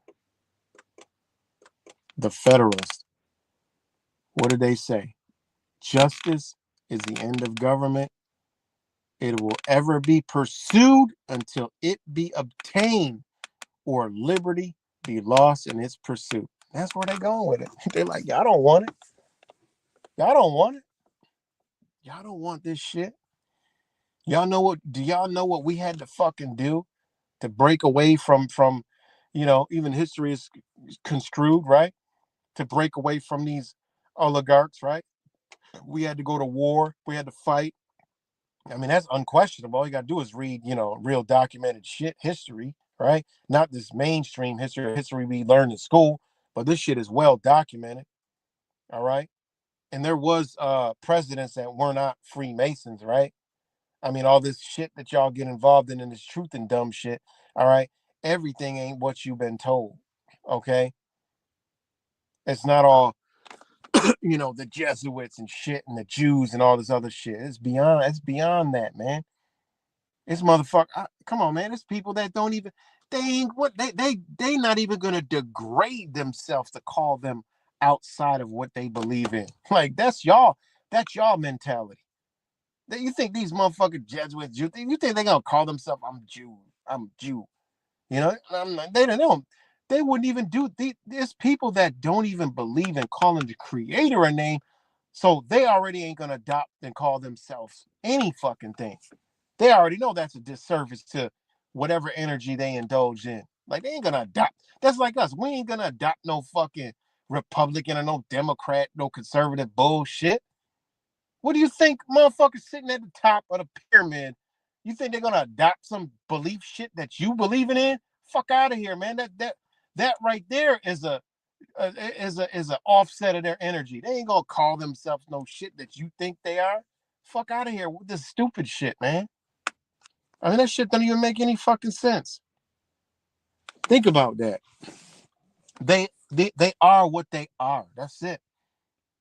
The Federalist. What did they say? Justice is the end of government. It will ever be pursued until it be obtained or liberty be lost in its pursuit. That's where they're going with it. They're like, y'all don't want it. Y'all don't want it. Y'all don't want this shit. Y'all know what? Do y'all know what we had to fucking do to break away from even history is construed, right? To break away from these oligarchs, right? We had to go to war. We had to fight. I mean, that's unquestionable. All you got to do is read, real documented shit history, right? Not this mainstream history we learned in school, but this shit is well documented. All right. And there was presidents that were not Freemasons, right? I mean, all this shit that y'all get involved in this truth and dumb shit. All right. Everything ain't what you've been told. Okay. It's not all, the Jesuits and shit and the Jews and all this other shit. It's beyond that, man. It's motherfucker. Come on, man. It's people that don't even, they ain't what they not even gonna degrade themselves to call them outside of what they believe in. Like that's y'all mentality. You think these motherfucking Jesuits, you think they're gonna call themselves I'm Jew. They don't. They wouldn't even do. There's people that don't even believe in calling the Creator a name, so they already ain't gonna adopt and call themselves any fucking thing. They already know that's a disservice to whatever energy they indulge in. Like they ain't gonna adopt. That's like us. We ain't gonna adopt no fucking Republican or no Democrat, no conservative bullshit. What do you think, motherfuckers sitting at the top of the pyramid? You think they're gonna adopt some belief shit that you believing in? Fuck out of here, man. That right there is a offset of their energy. They ain't gonna call themselves no shit that you think they are. Fuck out of here with this stupid shit, man. I mean, that shit don't even make any fucking sense. Think about that. They are what they are. That's it.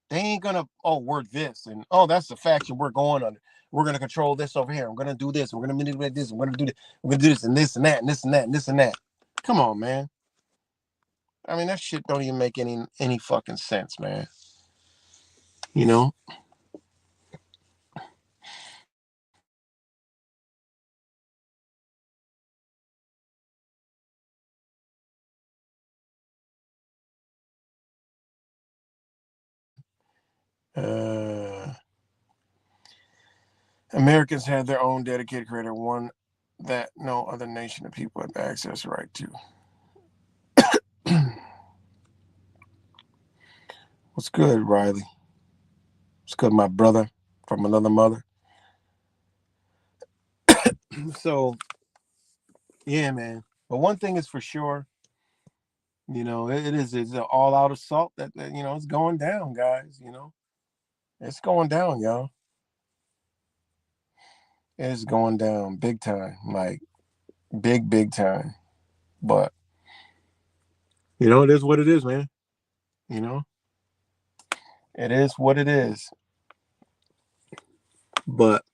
They ain't gonna, we're this and that's the faction we're going under. We're gonna control this over here. We're gonna do this. We're gonna manipulate this. We're gonna do this. We're gonna do this and this and that and this and that and this and that. Come on, man. I mean, that shit don't even make any fucking sense, man. You know? Uh, Americans had their own dedicated creator, one that no other nation of people have access right to. What's good, Riley? What's good, my brother from another mother? So, yeah, man. But one thing is for sure, it's an all-out assault that it's going down, guys. It's going down, y'all. It's going down big time, like big time. But it is what it is, man. You know, it is what it is. But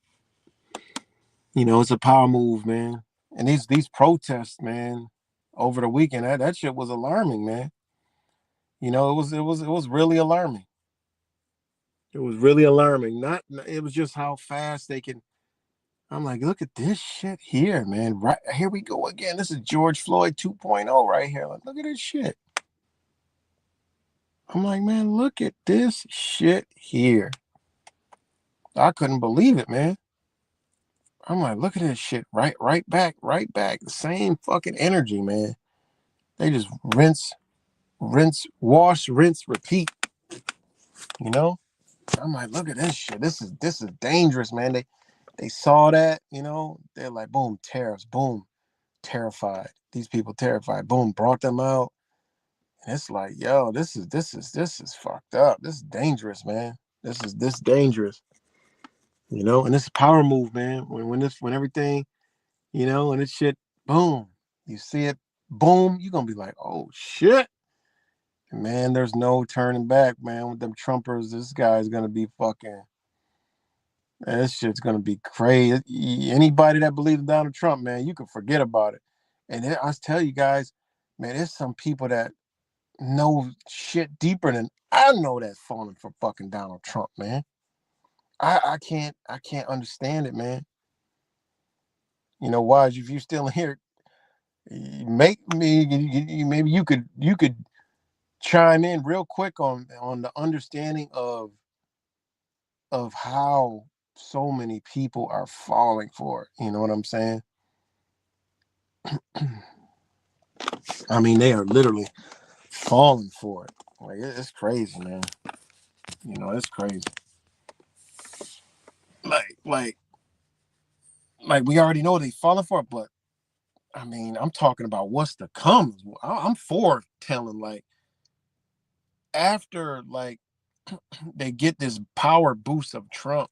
it's a power move, man. And these protests, man, over the weekend, that shit was alarming, man. It was really alarming. It was really alarming. Not it was just how fast they can. I'm like, look at this shit here, man. Right here we go again. This is George Floyd 2.0 right here. Like, look at this shit. I'm like, man, look at this shit here. I couldn't believe it, man. I'm like, look at this shit. Right back. The same fucking energy, man. They just rinse, wash, rinse, repeat. You know? I'm like, look at this shit. This is dangerous, man. They saw that, they're like, boom, tariffs, boom, terrified. These people terrified, boom, brought them out. And it's like, yo, this is fucked up. This is dangerous, man. This dangerous, and it's a power move, man. When everything, and this shit, boom, you see it, boom, you're gonna be like, oh shit. Man, there's no turning back, man. With them Trumpers, this guy's gonna be fucking. Man, this shit's gonna be crazy. Anybody that believes in Donald Trump, man, you can forget about it. And I tell you guys, man, there's some people that know shit deeper than I know that's falling for fucking Donald Trump, man. I can't understand it, man. You know why? If you're still here, make me. Maybe you could chime in real quick on the understanding of how so many people are falling for it. You know what I'm saying? I mean, they are literally falling for it. Like it's crazy, man. It's crazy. Like we already know they falling for it, but I mean, I'm talking about what's to come. I'm for telling like after like they get this power boost of Trump,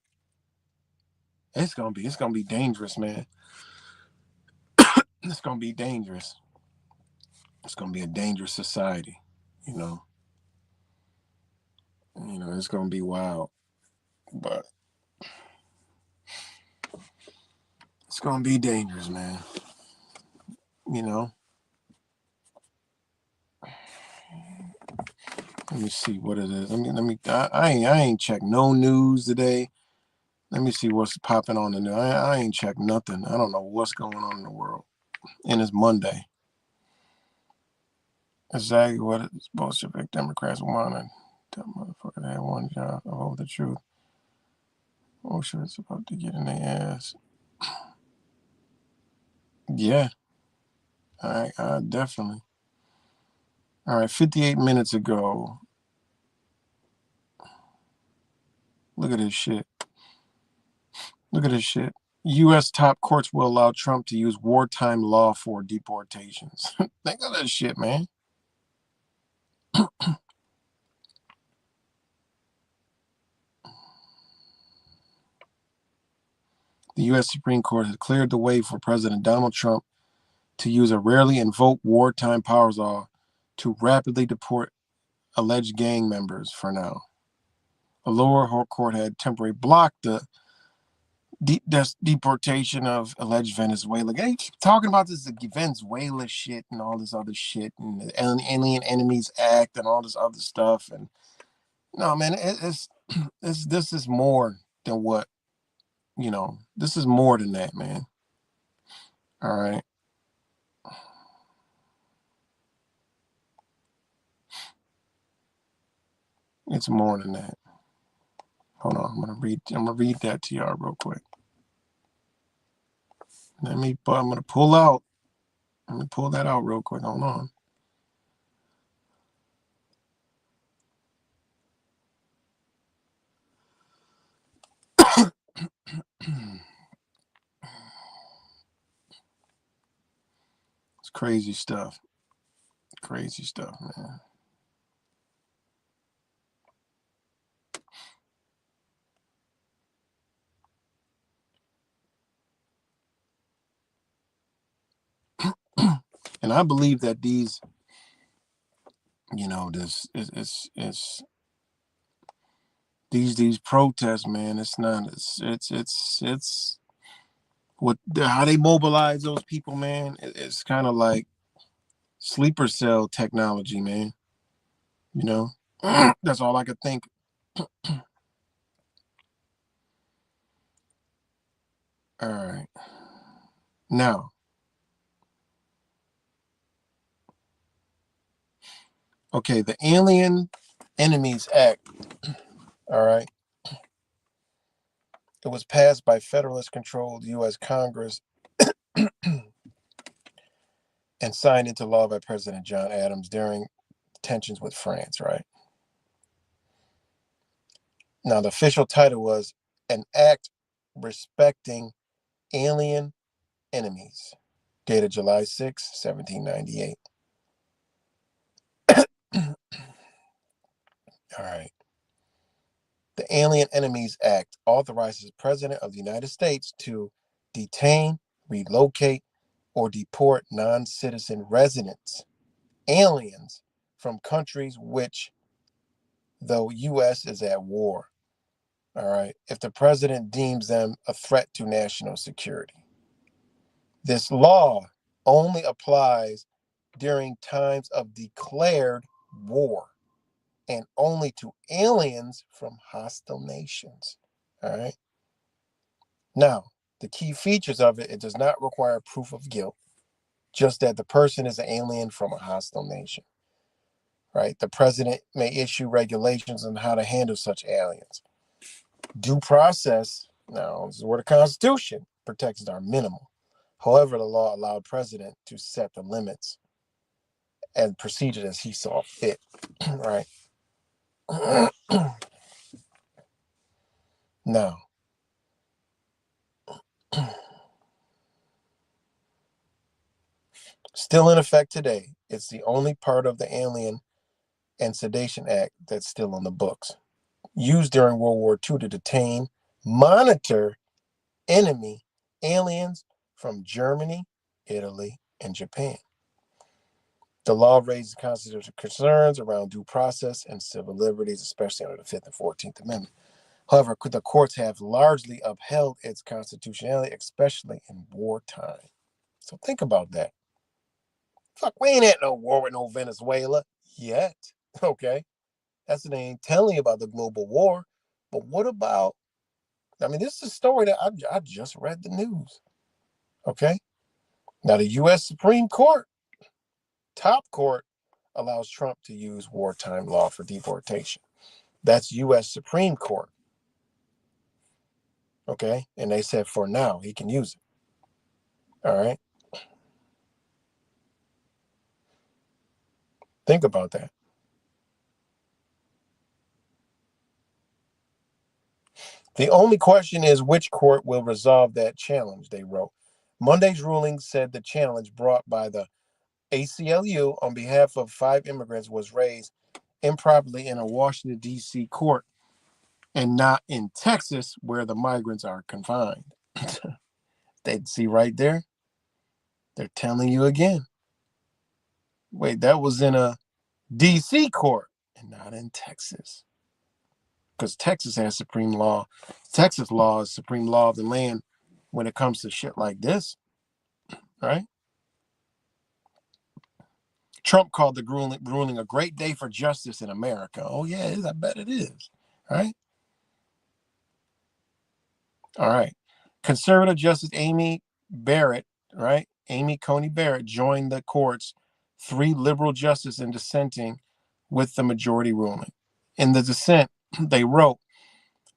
it's gonna be dangerous, man. It's gonna be dangerous. It's gonna be a dangerous society, you know. It's gonna be wild, but it's gonna be dangerous, man. You know. Let me see what it is. I ain't checked no news today. Let me see what's popping on the news. I ain't checked nothing. I don't know what's going on in the world. And it's Monday. Exactly what it's Bolshevik Democrats wanted. That motherfucker had one job. I hold the truth. Oh shit, it's about to get in their ass. Yeah. I definitely. All right, 58 minutes ago. Look at this shit. Look at this shit. U.S. top courts will allow Trump to use wartime law for deportations. Think of that shit, man. The U.S. Supreme Court has cleared the way for President Donald Trump to use a rarely invoked wartime powers law to rapidly deport alleged gang members for now. A lower court had temporarily blocked the deportation of alleged Venezuela. They keep talking about this Venezuela shit and all this other shit and the Alien Enemies Act and all this other stuff. And no, man, this is more than what This is more than that, man. All right. It's more than that. Hold on, I'm gonna read that to y'all real quick. I'm gonna pull out. Let me pull that out real quick. Hold on. It's crazy stuff. Crazy stuff, man. And I believe that these, this it's these protests, man. It's not. It's what how they mobilize those people, man. It's kind of like sleeper cell technology, man. That's all I could think. All right. Now, okay, the Alien Enemies Act. All right. It was passed by federalist controlled U.S. Congress and signed into law by President John Adams during tensions with France, right? Now, the official title was An Act Respecting Alien Enemies, dated July 6, 1798. All right. The Alien Enemies Act authorizes the President of the United States to detain, relocate, or deport non-citizen residents, aliens, from countries which the U.S. is at war. All right. If the president deems them a threat to national security. This law only applies during times of declared war and only to aliens from hostile nations. All right. Now, the key features of it does not require proof of guilt, just that the person is an alien from a hostile nation. Right. The president may issue regulations on how to handle such aliens. Due process, now, this is where the Constitution protects our minimal. However, the law allowed president to set the limits and procedures as he saw fit. Right. Now, still in effect today, it's the only part of the Alien and Sedation Act that's still on the books. Used during World War II to detain, monitor enemy aliens from Germany, Italy, and Japan. The law raises constitutional concerns around due process and civil liberties, especially under the 5th and 14th Amendment. However, the courts have largely upheld its constitutionality, especially in wartime. So think about that. Fuck, we ain't at no war with no Venezuela yet. Okay. That's what they ain't telling you about the global war. But what about, I mean, this is a story that I just read the news. Okay. Now, the U.S. Supreme Court, top court, allows Trump to use wartime law for deportation. That's U.S. Supreme Court. Okay. And they said for now, he can use it. All right. Think about that. The only question is which court will resolve that challenge, they wrote. Monday's ruling said the challenge brought by the ACLU on behalf of 5 immigrants was raised improperly in a Washington, D.C. court and not in Texas where the migrants are confined. They see right there. They're telling you again. Wait, that was in a D.C. court and not in Texas. Because Texas has supreme law. Texas law is supreme law of the land when it comes to shit like this, right? Trump called the ruling a great day for justice in America. Oh, yeah, it is. I bet it is, right? All right. Conservative Justice Amy Barrett, right? Amy Coney Barrett joined the court's 3 liberal justices in dissenting with the majority ruling. In the dissent, they wrote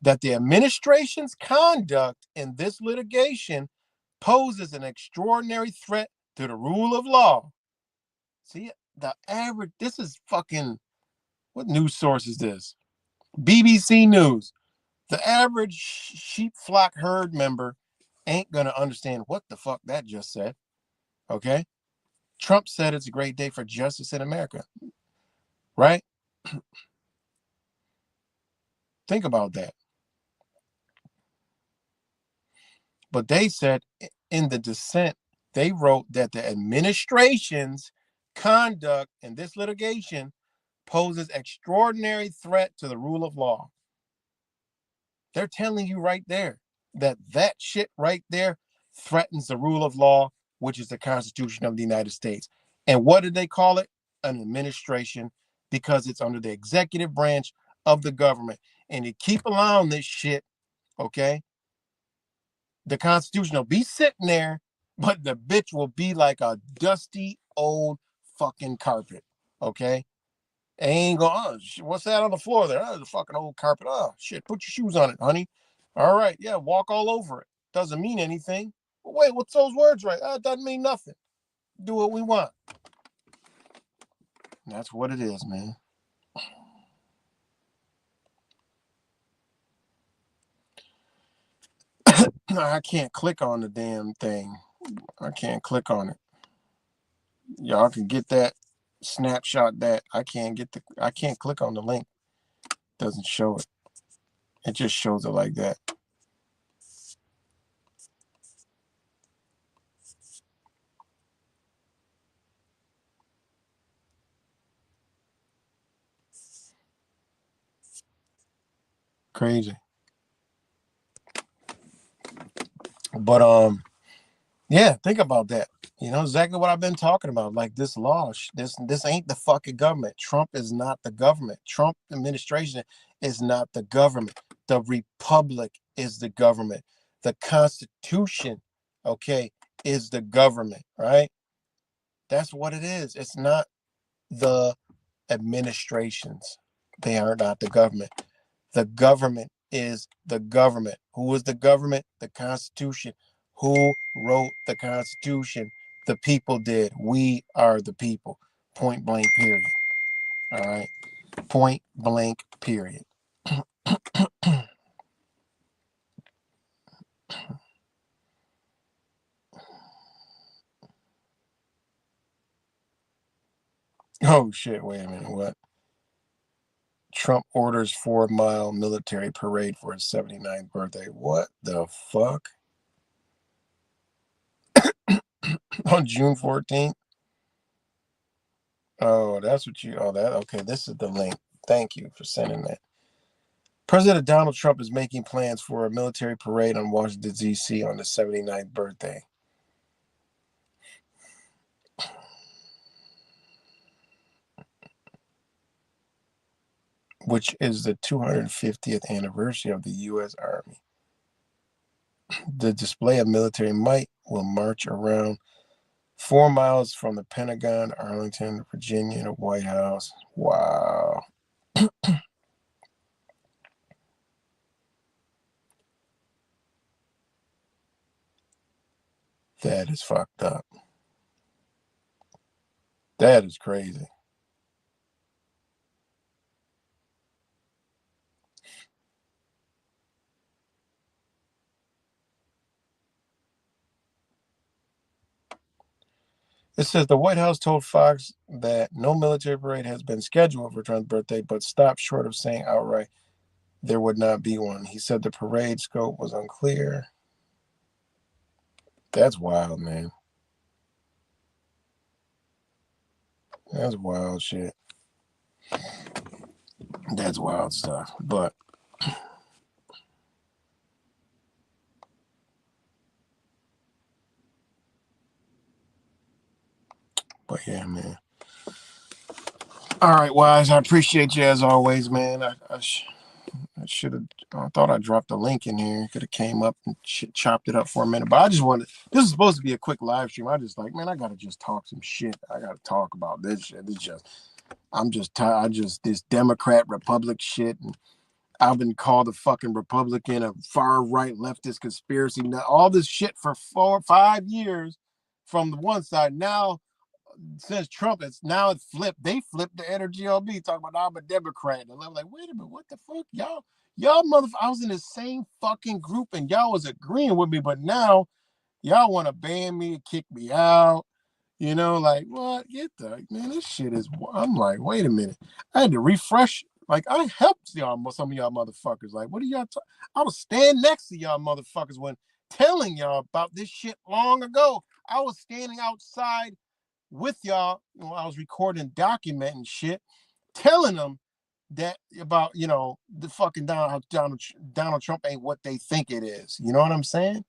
that the administration's conduct in this litigation poses an extraordinary threat to the rule of law. See, the average, this is fucking, what news source is this? BBC News. The average sheep flock herd member ain't going to understand what the fuck that just said. Okay? Trump said it's a great day for justice in America. Right? Think about that. But they said in the dissent, they wrote that the administration's conduct in this litigation poses extraordinary threat to the rule of law. They're telling you right there that shit right there threatens the rule of law, which is the Constitution of the United States. And what did they call it? An administration, because it's under the executive branch of the government. And they keep allowing this shit, okay? The Constitution will be sitting there, but the bitch will be like a dusty old fucking carpet, okay? Ain't going, what's that on the floor there? Oh, the fucking old carpet. Oh, shit, put your shoes on it, honey. All right, yeah, walk all over it. Doesn't mean anything. But wait, what's those words right? It doesn't mean nothing. Do what we want. And that's what it is, man. I can't click on the damn thing. I can't click on it. Y'all can get that snapshot that I can't click on the link. Doesn't show it. It just shows it like that. Crazy. But yeah, think about that. You know exactly what I've been talking about. Like this law, this ain't the fucking government. Trump is not the government. Trump administration is not the government. The republic is the government. The Constitution, okay, is the government, right? That's what it is. It's not the administrations. They are not the government. The government is the government. Who is the government? The Constitution. Who wrote the Constitution? The people did. We are the people. Point blank, period. All right. Point blank, period. Oh, shit. Wait a minute. What? Trump orders 4-mile military parade for his 79th birthday. What the fuck? On June 14th? Oh, that's what you. Oh, that. Okay. This is the link. Thank you for sending that. President Donald Trump is making plans for a military parade on Washington, D.C. on his 79th birthday. Which is the 250th anniversary of the U.S. Army. The display of military might will march around 4 miles from the Pentagon, Arlington, Virginia, the White House. Wow. That is fucked up. That is crazy. It says the White House told Fox that no military parade has been scheduled for Trump's birthday, but stopped short of saying outright there would not be one. He said the parade scope was unclear. That's wild, man. That's wild shit. That's wild stuff. But yeah, man. All right, Wise. I appreciate you as always, man. I should have. I thought I dropped the link in here. Could have came up and chopped it up for a minute. But I just wanted. This is supposed to be a quick live stream. I just like, man, I gotta just talk some shit. I gotta talk about this shit. It's just, I'm just tired. This Democrat Republic shit, and I've been called a fucking Republican, a far right leftist conspiracy. All this shit for 4 or 5 years from the one side. Now since Trump, it flipped. They flipped the energy on me, talking about I'm a Democrat. And I'm like, wait a minute, what the fuck? Y'all motherfuckers, I was in the same fucking group and y'all was agreeing with me, but now y'all want to ban me, kick me out. You know, like, what? Get the, man, this shit is, I'm like, wait a minute. I had to refresh. Like, I helped y'all, some of y'all motherfuckers. Like, what are y'all I was standing next to y'all motherfuckers when telling y'all about this shit long ago. I was standing outside with y'all when I was recording, documenting shit, telling them that about, the fucking Donald Trump ain't what they think it is. You know what I'm saying?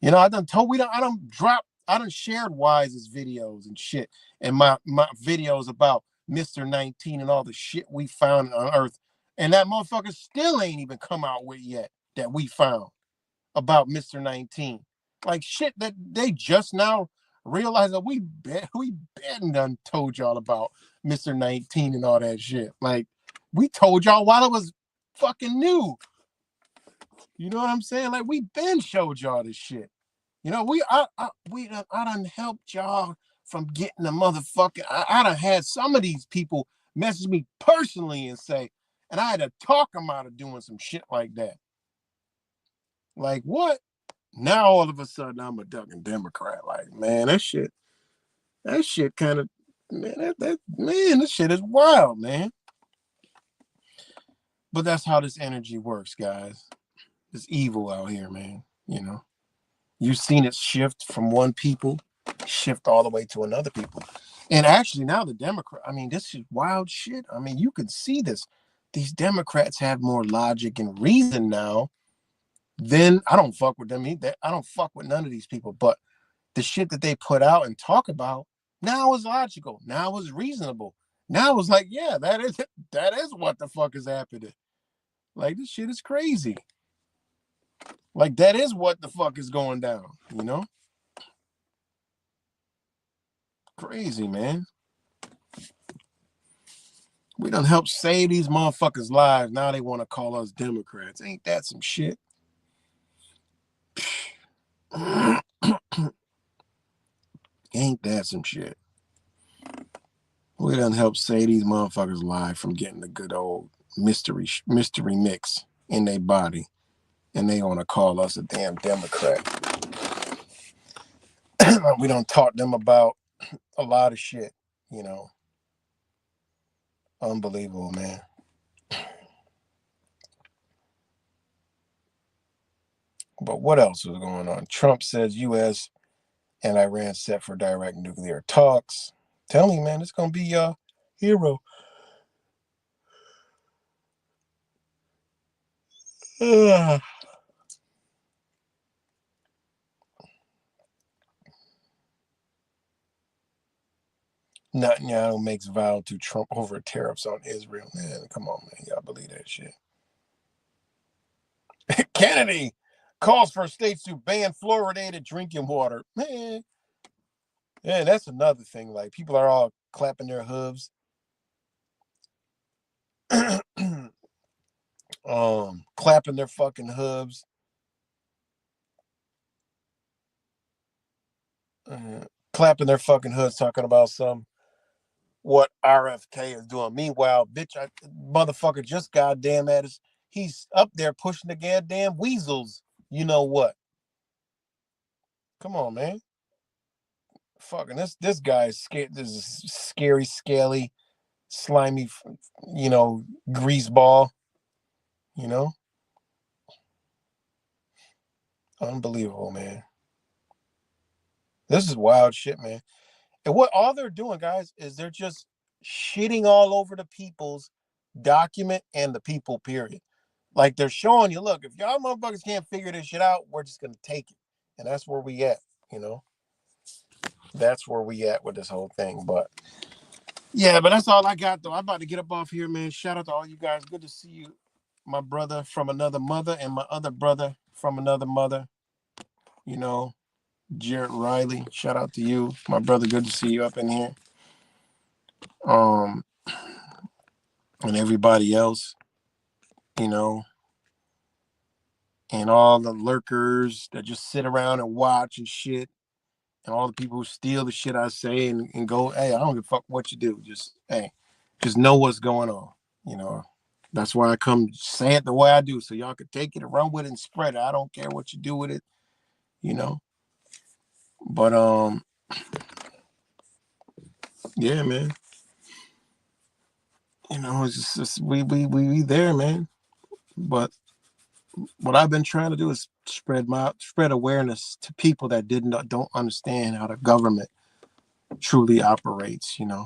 I done shared Wise's videos and shit, and my videos about Mr. 19 and all the shit we found on Earth, and that motherfucker still ain't even come out with yet that we found about Mr. 19. Like shit that they just now realize that we been done told y'all about Mr. 19 and all that shit. Like we told y'all while it was fucking new. You know what I'm saying? Like we been showed y'all this shit. I done helped y'all from getting the motherfucking. I done had some of these people message me personally and say, and I had to talk them out of doing some shit like that. Like what? Now all of a sudden I'm a ducking Democrat. Like, man, that shit kind of, man, this shit is wild, man. But that's how this energy works, guys. It's evil out here, man. You know, you've seen it shift from one people, shift all the way to another people. And actually, now the Democrat, I mean, this is wild shit. I mean, you can see this. These Democrats have more logic and reason now. Then I don't fuck with them. I don't fuck with none of these people. But the shit that they put out and talk about now is logical. Now is reasonable. Now it's like, yeah, that is what the fuck is happening. Like, this shit is crazy. Like, that is what the fuck is going down, you know? Crazy, man. We done helped save these motherfuckers' lives. Now they want to call us Democrats. Ain't that some shit? Ain't that some shit? We done helped save these motherfuckers' lives from getting the good old mystery mix in their body. And they want to call us a damn Democrat. We done taught them about a lot of shit, you know. Unbelievable, man. But what else was going on? Trump says U.S. and Iran set for direct nuclear talks. Tell me, man, it's going to be a hero. Netanyahu makes vow to Trump over tariffs on Israel. Man, come on, man. Y'all believe that shit. Kennedy calls for states to ban fluoridated drinking water. Man, yeah, that's another thing. Like, people are all clapping their hooves. Clapping their fucking hooves. Clapping their fucking hooves, talking about what RFK is doing. Meanwhile, bitch, motherfucker just goddamn at us. He's up there pushing the goddamn weasels. You know what? Come on, man. Fucking this guy is scared. This is scary, scaly, slimy, grease ball. You know, unbelievable, man. This is wild shit, man. And what all they're doing, guys, is they're just shitting all over the people's document and the people, period. Like, they're showing you, look, if y'all motherfuckers can't figure this shit out, we're just gonna take it. And that's where we at, you know. That's where we at with this whole thing. But yeah, but that's all I got, though. I'm about to get up off here, man. Shout out to all you guys. Good to see you. My brother from another mother and my other brother from another mother, you know, Jarrett Riley. Shout out to you, my brother. Good to see you up in here. And everybody else, you know, and all the lurkers that just sit around and watch and shit, and all the people who steal the shit I say and go, hey, I don't give a fuck what you do. Just, hey, just know what's going on, you know. That's why I come say it the way I do, so y'all can take it and run with it and spread it. I don't care what you do with it, you know. But yeah, man. You know, it's just we there, man. But what I've been trying to do is spread awareness to people that don't understand how the government truly operates, you know.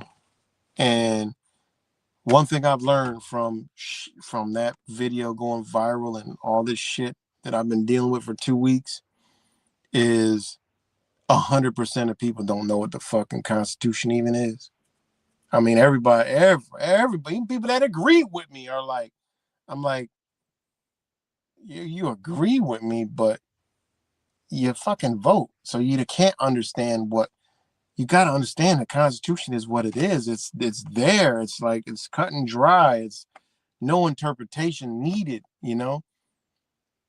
And one thing I've learned from that video going viral and all this shit that I've been dealing with for 2 weeks is 100% of people don't know what the fucking Constitution even is. I mean, everybody, even people that agree with me are like, I'm like, you agree with me, but you fucking vote. So you can't understand what you got to understand. The Constitution is what it is. It's there. It's like, it's cut and dry. It's no interpretation needed, you know?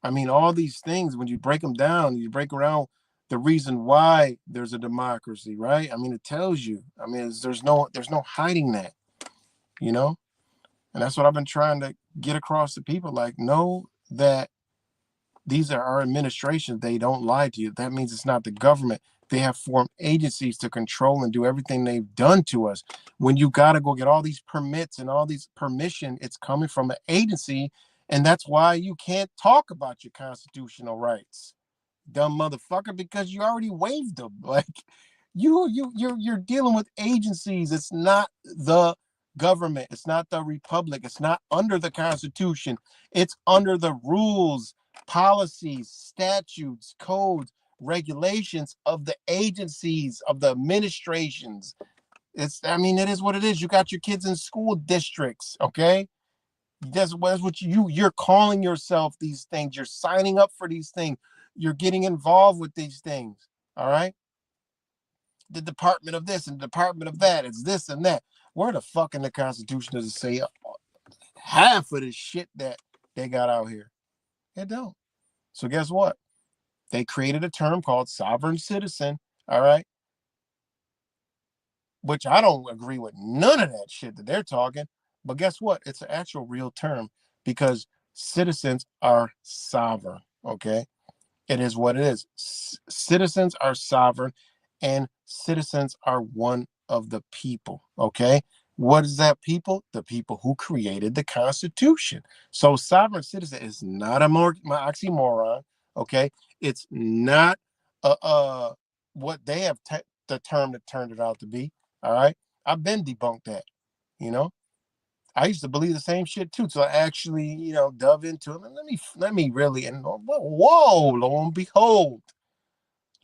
I mean, all these things, when you break them down, you break around the reason why there's a democracy, right? I mean, it tells you. I mean, there's no hiding that, you know? And that's what I've been trying to get across to people. Like, know that These are our administrations. They don't lie to you. That means it's not the government. They have formed agencies to control and do everything they've done to us. When you got to go get all these permits and all these permission, it's coming from an agency. And that's why you can't talk about your constitutional rights, dumb motherfucker, because you already waived them. Like you're dealing with agencies. It's not the government. It's not the republic. It's not under the Constitution. It's under the rules, policies, statutes, codes, regulations of the agencies, of the administrations. It is what it is. You got your kids in school districts, okay? That's what you're calling yourself these things. You're signing up for these things. You're getting involved with these things. All right. The department of this and the department of that. It's this and that. Where the fuck in the Constitution does it say half of the shit that they got out here? It don't. So guess what? They created a term called sovereign citizen. All right. Which I don't agree with none of that shit that they're talking. But guess what? It's an actual real term because citizens are sovereign. Okay. It is what it is. Citizens are sovereign and citizens are one of the people. Okay. What is that people? The people who created the Constitution. So sovereign citizen is not a more oxymoron. Okay. It's not what they have the term that turned it out to be. All right. I've been debunked that, you know. I used to believe the same shit too. So I actually, dove into it. Let me really, and whoa, lo and behold.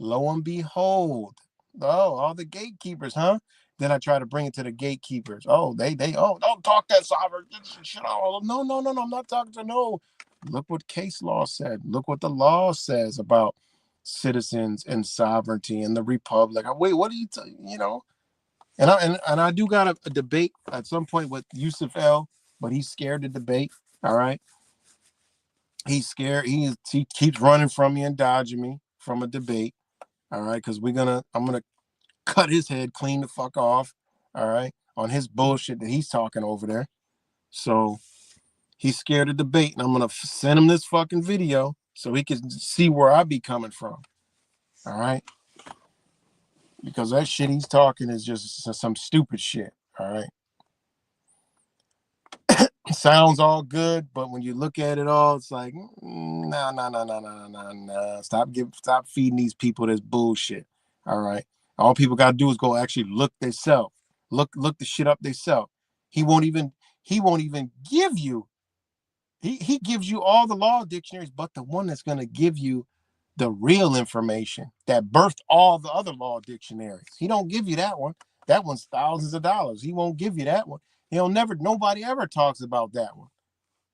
Oh, all the gatekeepers, huh? Then I try to bring it to the gatekeepers. Oh, don't talk that sovereign shit. Oh, no. I'm not talking to no. Look what case law said. Look what the law says about citizens and sovereignty and the republic. Wait, what are you know? And I do got a debate at some point with Yusuf L, but he's scared to debate. All right, he's scared. He keeps running from me and dodging me from a debate. All right, because I'm gonna cut his head clean the fuck off. All right, on his bullshit that he's talking over there. So he's scared to debate, and I'm gonna send him this fucking video so he can see where I be coming from. All right, because that shit he's talking is just some stupid shit. All right. Sounds all good, but when you look at it all, it's like, no. Stop feeding these people this bullshit. All right. All people gotta do is go actually look themselves. Look the shit up themselves. He won't even give you. He gives you all the law dictionaries, but the one that's gonna give you the real information that birthed all the other law dictionaries. He don't give you that one. That one's thousands of dollars. He won't give you that one. Nobody ever talks about that one.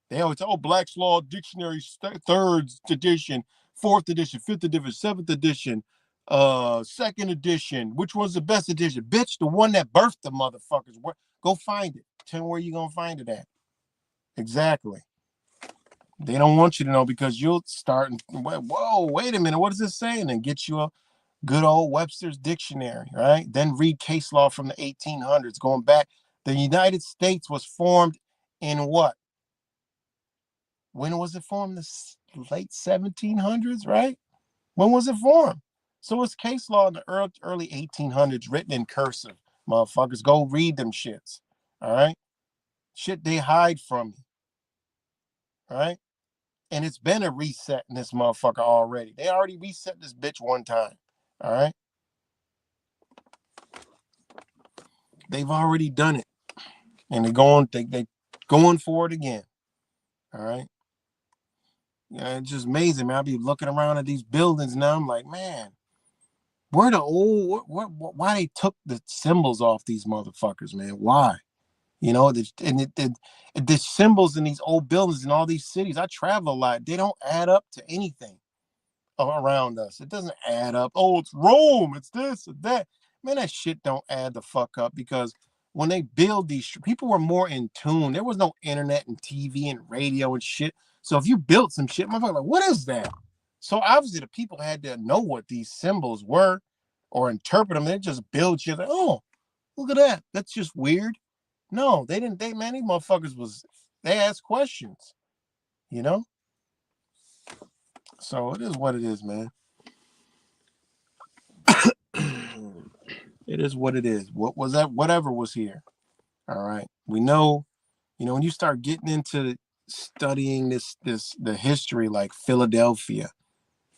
They always say, oh, Black's Law Dictionary, third edition, fourth edition, fifth edition, seventh edition, second edition. Which one's the best edition? Bitch, the one that birthed the motherfuckers. Go find it. Tell me where you gonna find it at. Exactly. They don't want you to know because you'll start and whoa, wait a minute, what is this saying? And get you a good old Webster's dictionary, right? Then read case law from the 1800s, going back. The United States was formed in what? When was it formed? The late 1700s, right? When was it formed? So it's case law in the early 1800s, written in cursive. Motherfuckers, go read them shits. All right? Shit they hide from you. All right? And it's been a reset in this motherfucker already. They already reset this bitch one time. All right? They've already done it. And they going for it again. All right? Yeah, it's just amazing, man. I be looking around at these buildings now. I'm like, man, where the old why they took the symbols off these motherfuckers, man? Why? The symbols in these old buildings in all these cities. I travel a lot. They don't add up to anything around us. It doesn't add up. Oh, it's Rome. It's this or that. Man, that shit don't add the fuck up because when they build these, people were more in tune. There was no internet and TV and radio and shit. So if you built some shit, motherfucker, like, what is that? So obviously the people had to know what these symbols were or interpret them. They just build shit like, oh, look at that. That's just weird. No, they didn't. These motherfuckers they asked questions, you know? So it is what it is, man. It is what it is. What was that? Whatever was here. All right. We know, when you start getting into studying the history, like Philadelphia,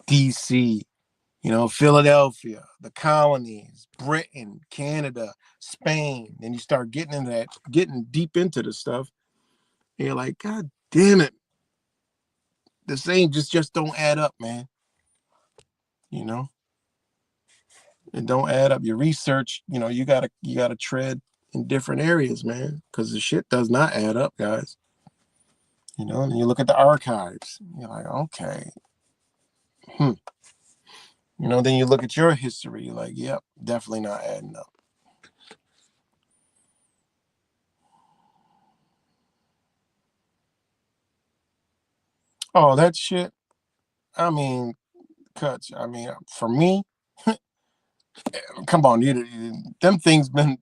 DC, Philadelphia, the colonies, Britain, Canada, Spain, and you start getting into that, getting deep into the stuff, and you're like, God damn it. This ain't just don't add up, man. It don't add up. Your research, you gotta tread in different areas, man, because the shit does not add up, guys. And you look at the archives, you're like, okay. Then you look at your history, you're like, yep, definitely not adding up. Oh, that shit. I mean, cuts. I mean, for me, come on, them things been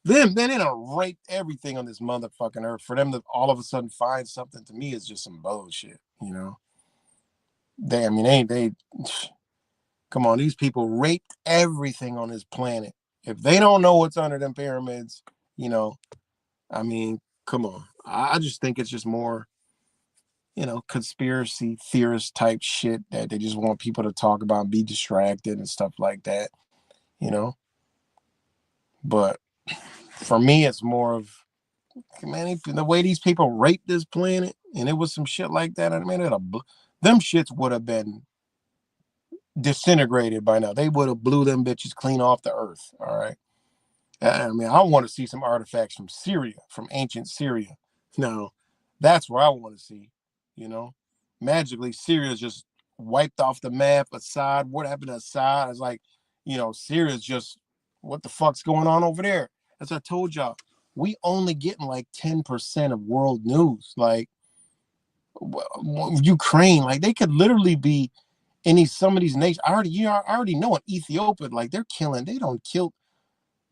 they done raped everything on this motherfucking earth. For them to all of a sudden find something, to me is just some bullshit. They come on, these people raped everything on this planet. If they don't know what's under them pyramids, come on. I just think it's just more, conspiracy theorist type shit that they just want people to talk about and be distracted and stuff like that, But for me, it's more of, man, the way these people raped this planet, and it was some shit like that. Them shits would have been disintegrated by now. They would have blew them bitches clean off the earth. All right. I want to see some artifacts from Syria, from ancient Syria. Now, that's where I want to see. Magically, Syria's just wiped off the map. Assad, what happened to Assad? It's like, Syria's just, what the fuck's going on over there? As I told y'all, we only getting like 10% of world news. Like Ukraine, like they could literally be in some of these nations. I already know in Ethiopia, like they don't kill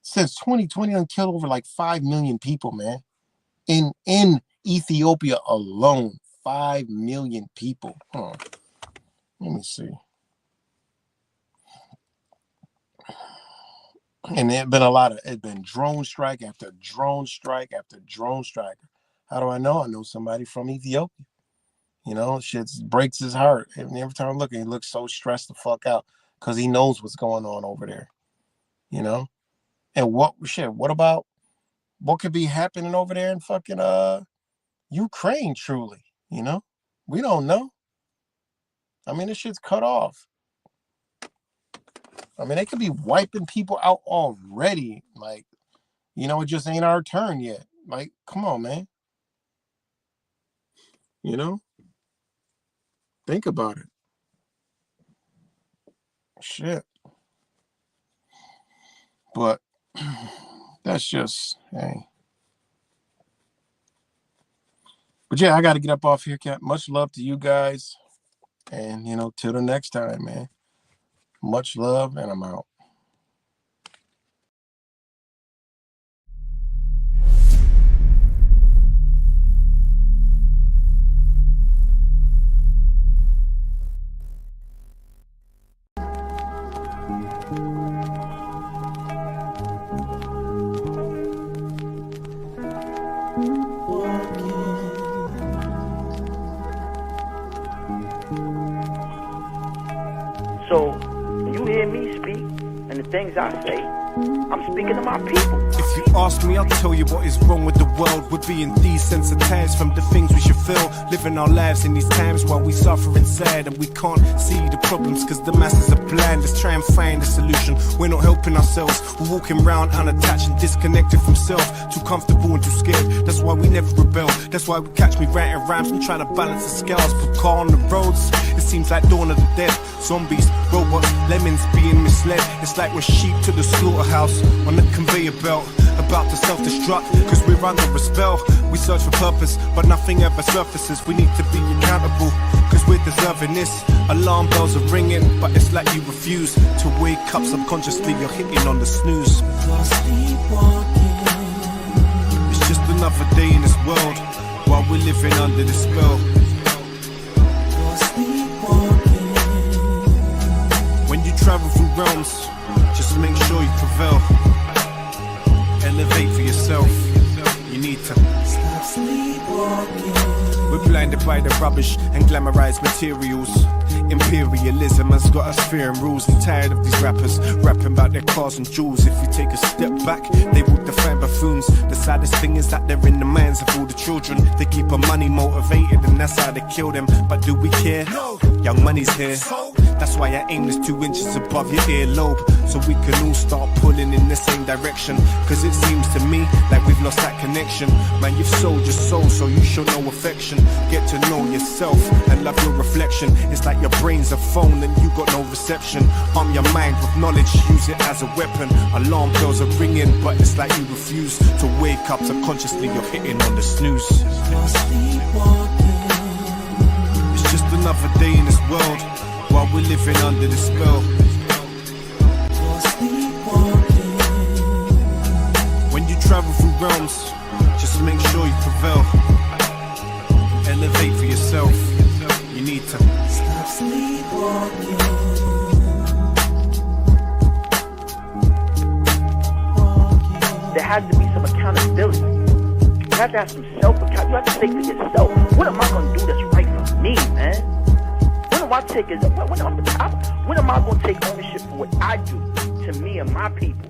since 2020, they killed over like 5 million people, man. In Ethiopia alone, 5 million people. Let me see. And it's been drone strike after drone strike after drone strike. How do I know? I know somebody from Ethiopia. Shit breaks his heart. And every time I look, he looks so stressed the fuck out because he knows what's going on over there. And what about what could be happening over there in fucking Ukraine, truly? We don't know. This shit's cut off. They could be wiping people out already. Like, it just ain't our turn yet. Like, come on, man. Think about it. Shit. But that's just, hey. But yeah, I got to get up off here, Cap. Much love to you guys. And, till the next time, man. Much love, and I'm out. So, when you hear me speak and the things I say, I'm speaking to my people. If you ask me, I'll tell you what is wrong with the world. We're being desensitized from the things we should feel. Living our lives in these times while we suffer inside, and we can't see the problems because the masses are blind. Let's try and find a solution. We're not helping ourselves. We're walking around unattached and disconnected from self. Too comfortable and too scared. That's why we never rebel. That's why we catch me writing rhymes and trying to balance the scales. Put car on the roads. It seems like dawn of the dead. Zombies, robots, lemons being misled. It's like we're sheep to the slaughterhouse on the conveyor belt, about to self-destruct because we're under a spell. We search for purpose, but nothing ever surfaces. We need to be accountable because we're deserving this. Alarm bells are ringing, but it's like you refuse to wake up. Subconsciously you're hitting on the snooze. You're sleepwalking. It's just another day in this world while we're living under the spell. You're sleepwalking. travel through realms, just make sure you prevail. Elevate for yourself. You need to stop sleepwalking. We're blinded by the rubbish and glamorized materials. Imperialism has got us fearing rules. I'm tired of these rappers rapping about their cars and jewels. If you take a step back, they would define buffoons. The saddest thing is that they're in the minds of all the children. They keep our money motivated and that's how they kill them. But do we care? No. Young money's here. That's why I aim this 2 inches above your earlobe, so we can all start pulling in the same direction. Cause it seems to me like we've lost that connection. Man, you've sold your soul, so you show no affection. Get to know yourself and love your reflection. It's like your brain's a phone and you got no reception. Arm your mind with knowledge, use it as a weapon. Alarm bells are ringing, but it's like you refuse to wake up. Subconsciously you're hitting on the snooze. It's just another day in this world while we're living under the spell. When you travel through realms, just make sure you prevail. Elevate for yourself. You need to stop sleepwalking. There has to be some accountability. You have to have some self-account. You have to say for yourself, what am I going to do that's right for me, man? When am I going to take ownership for what I do to me and my people?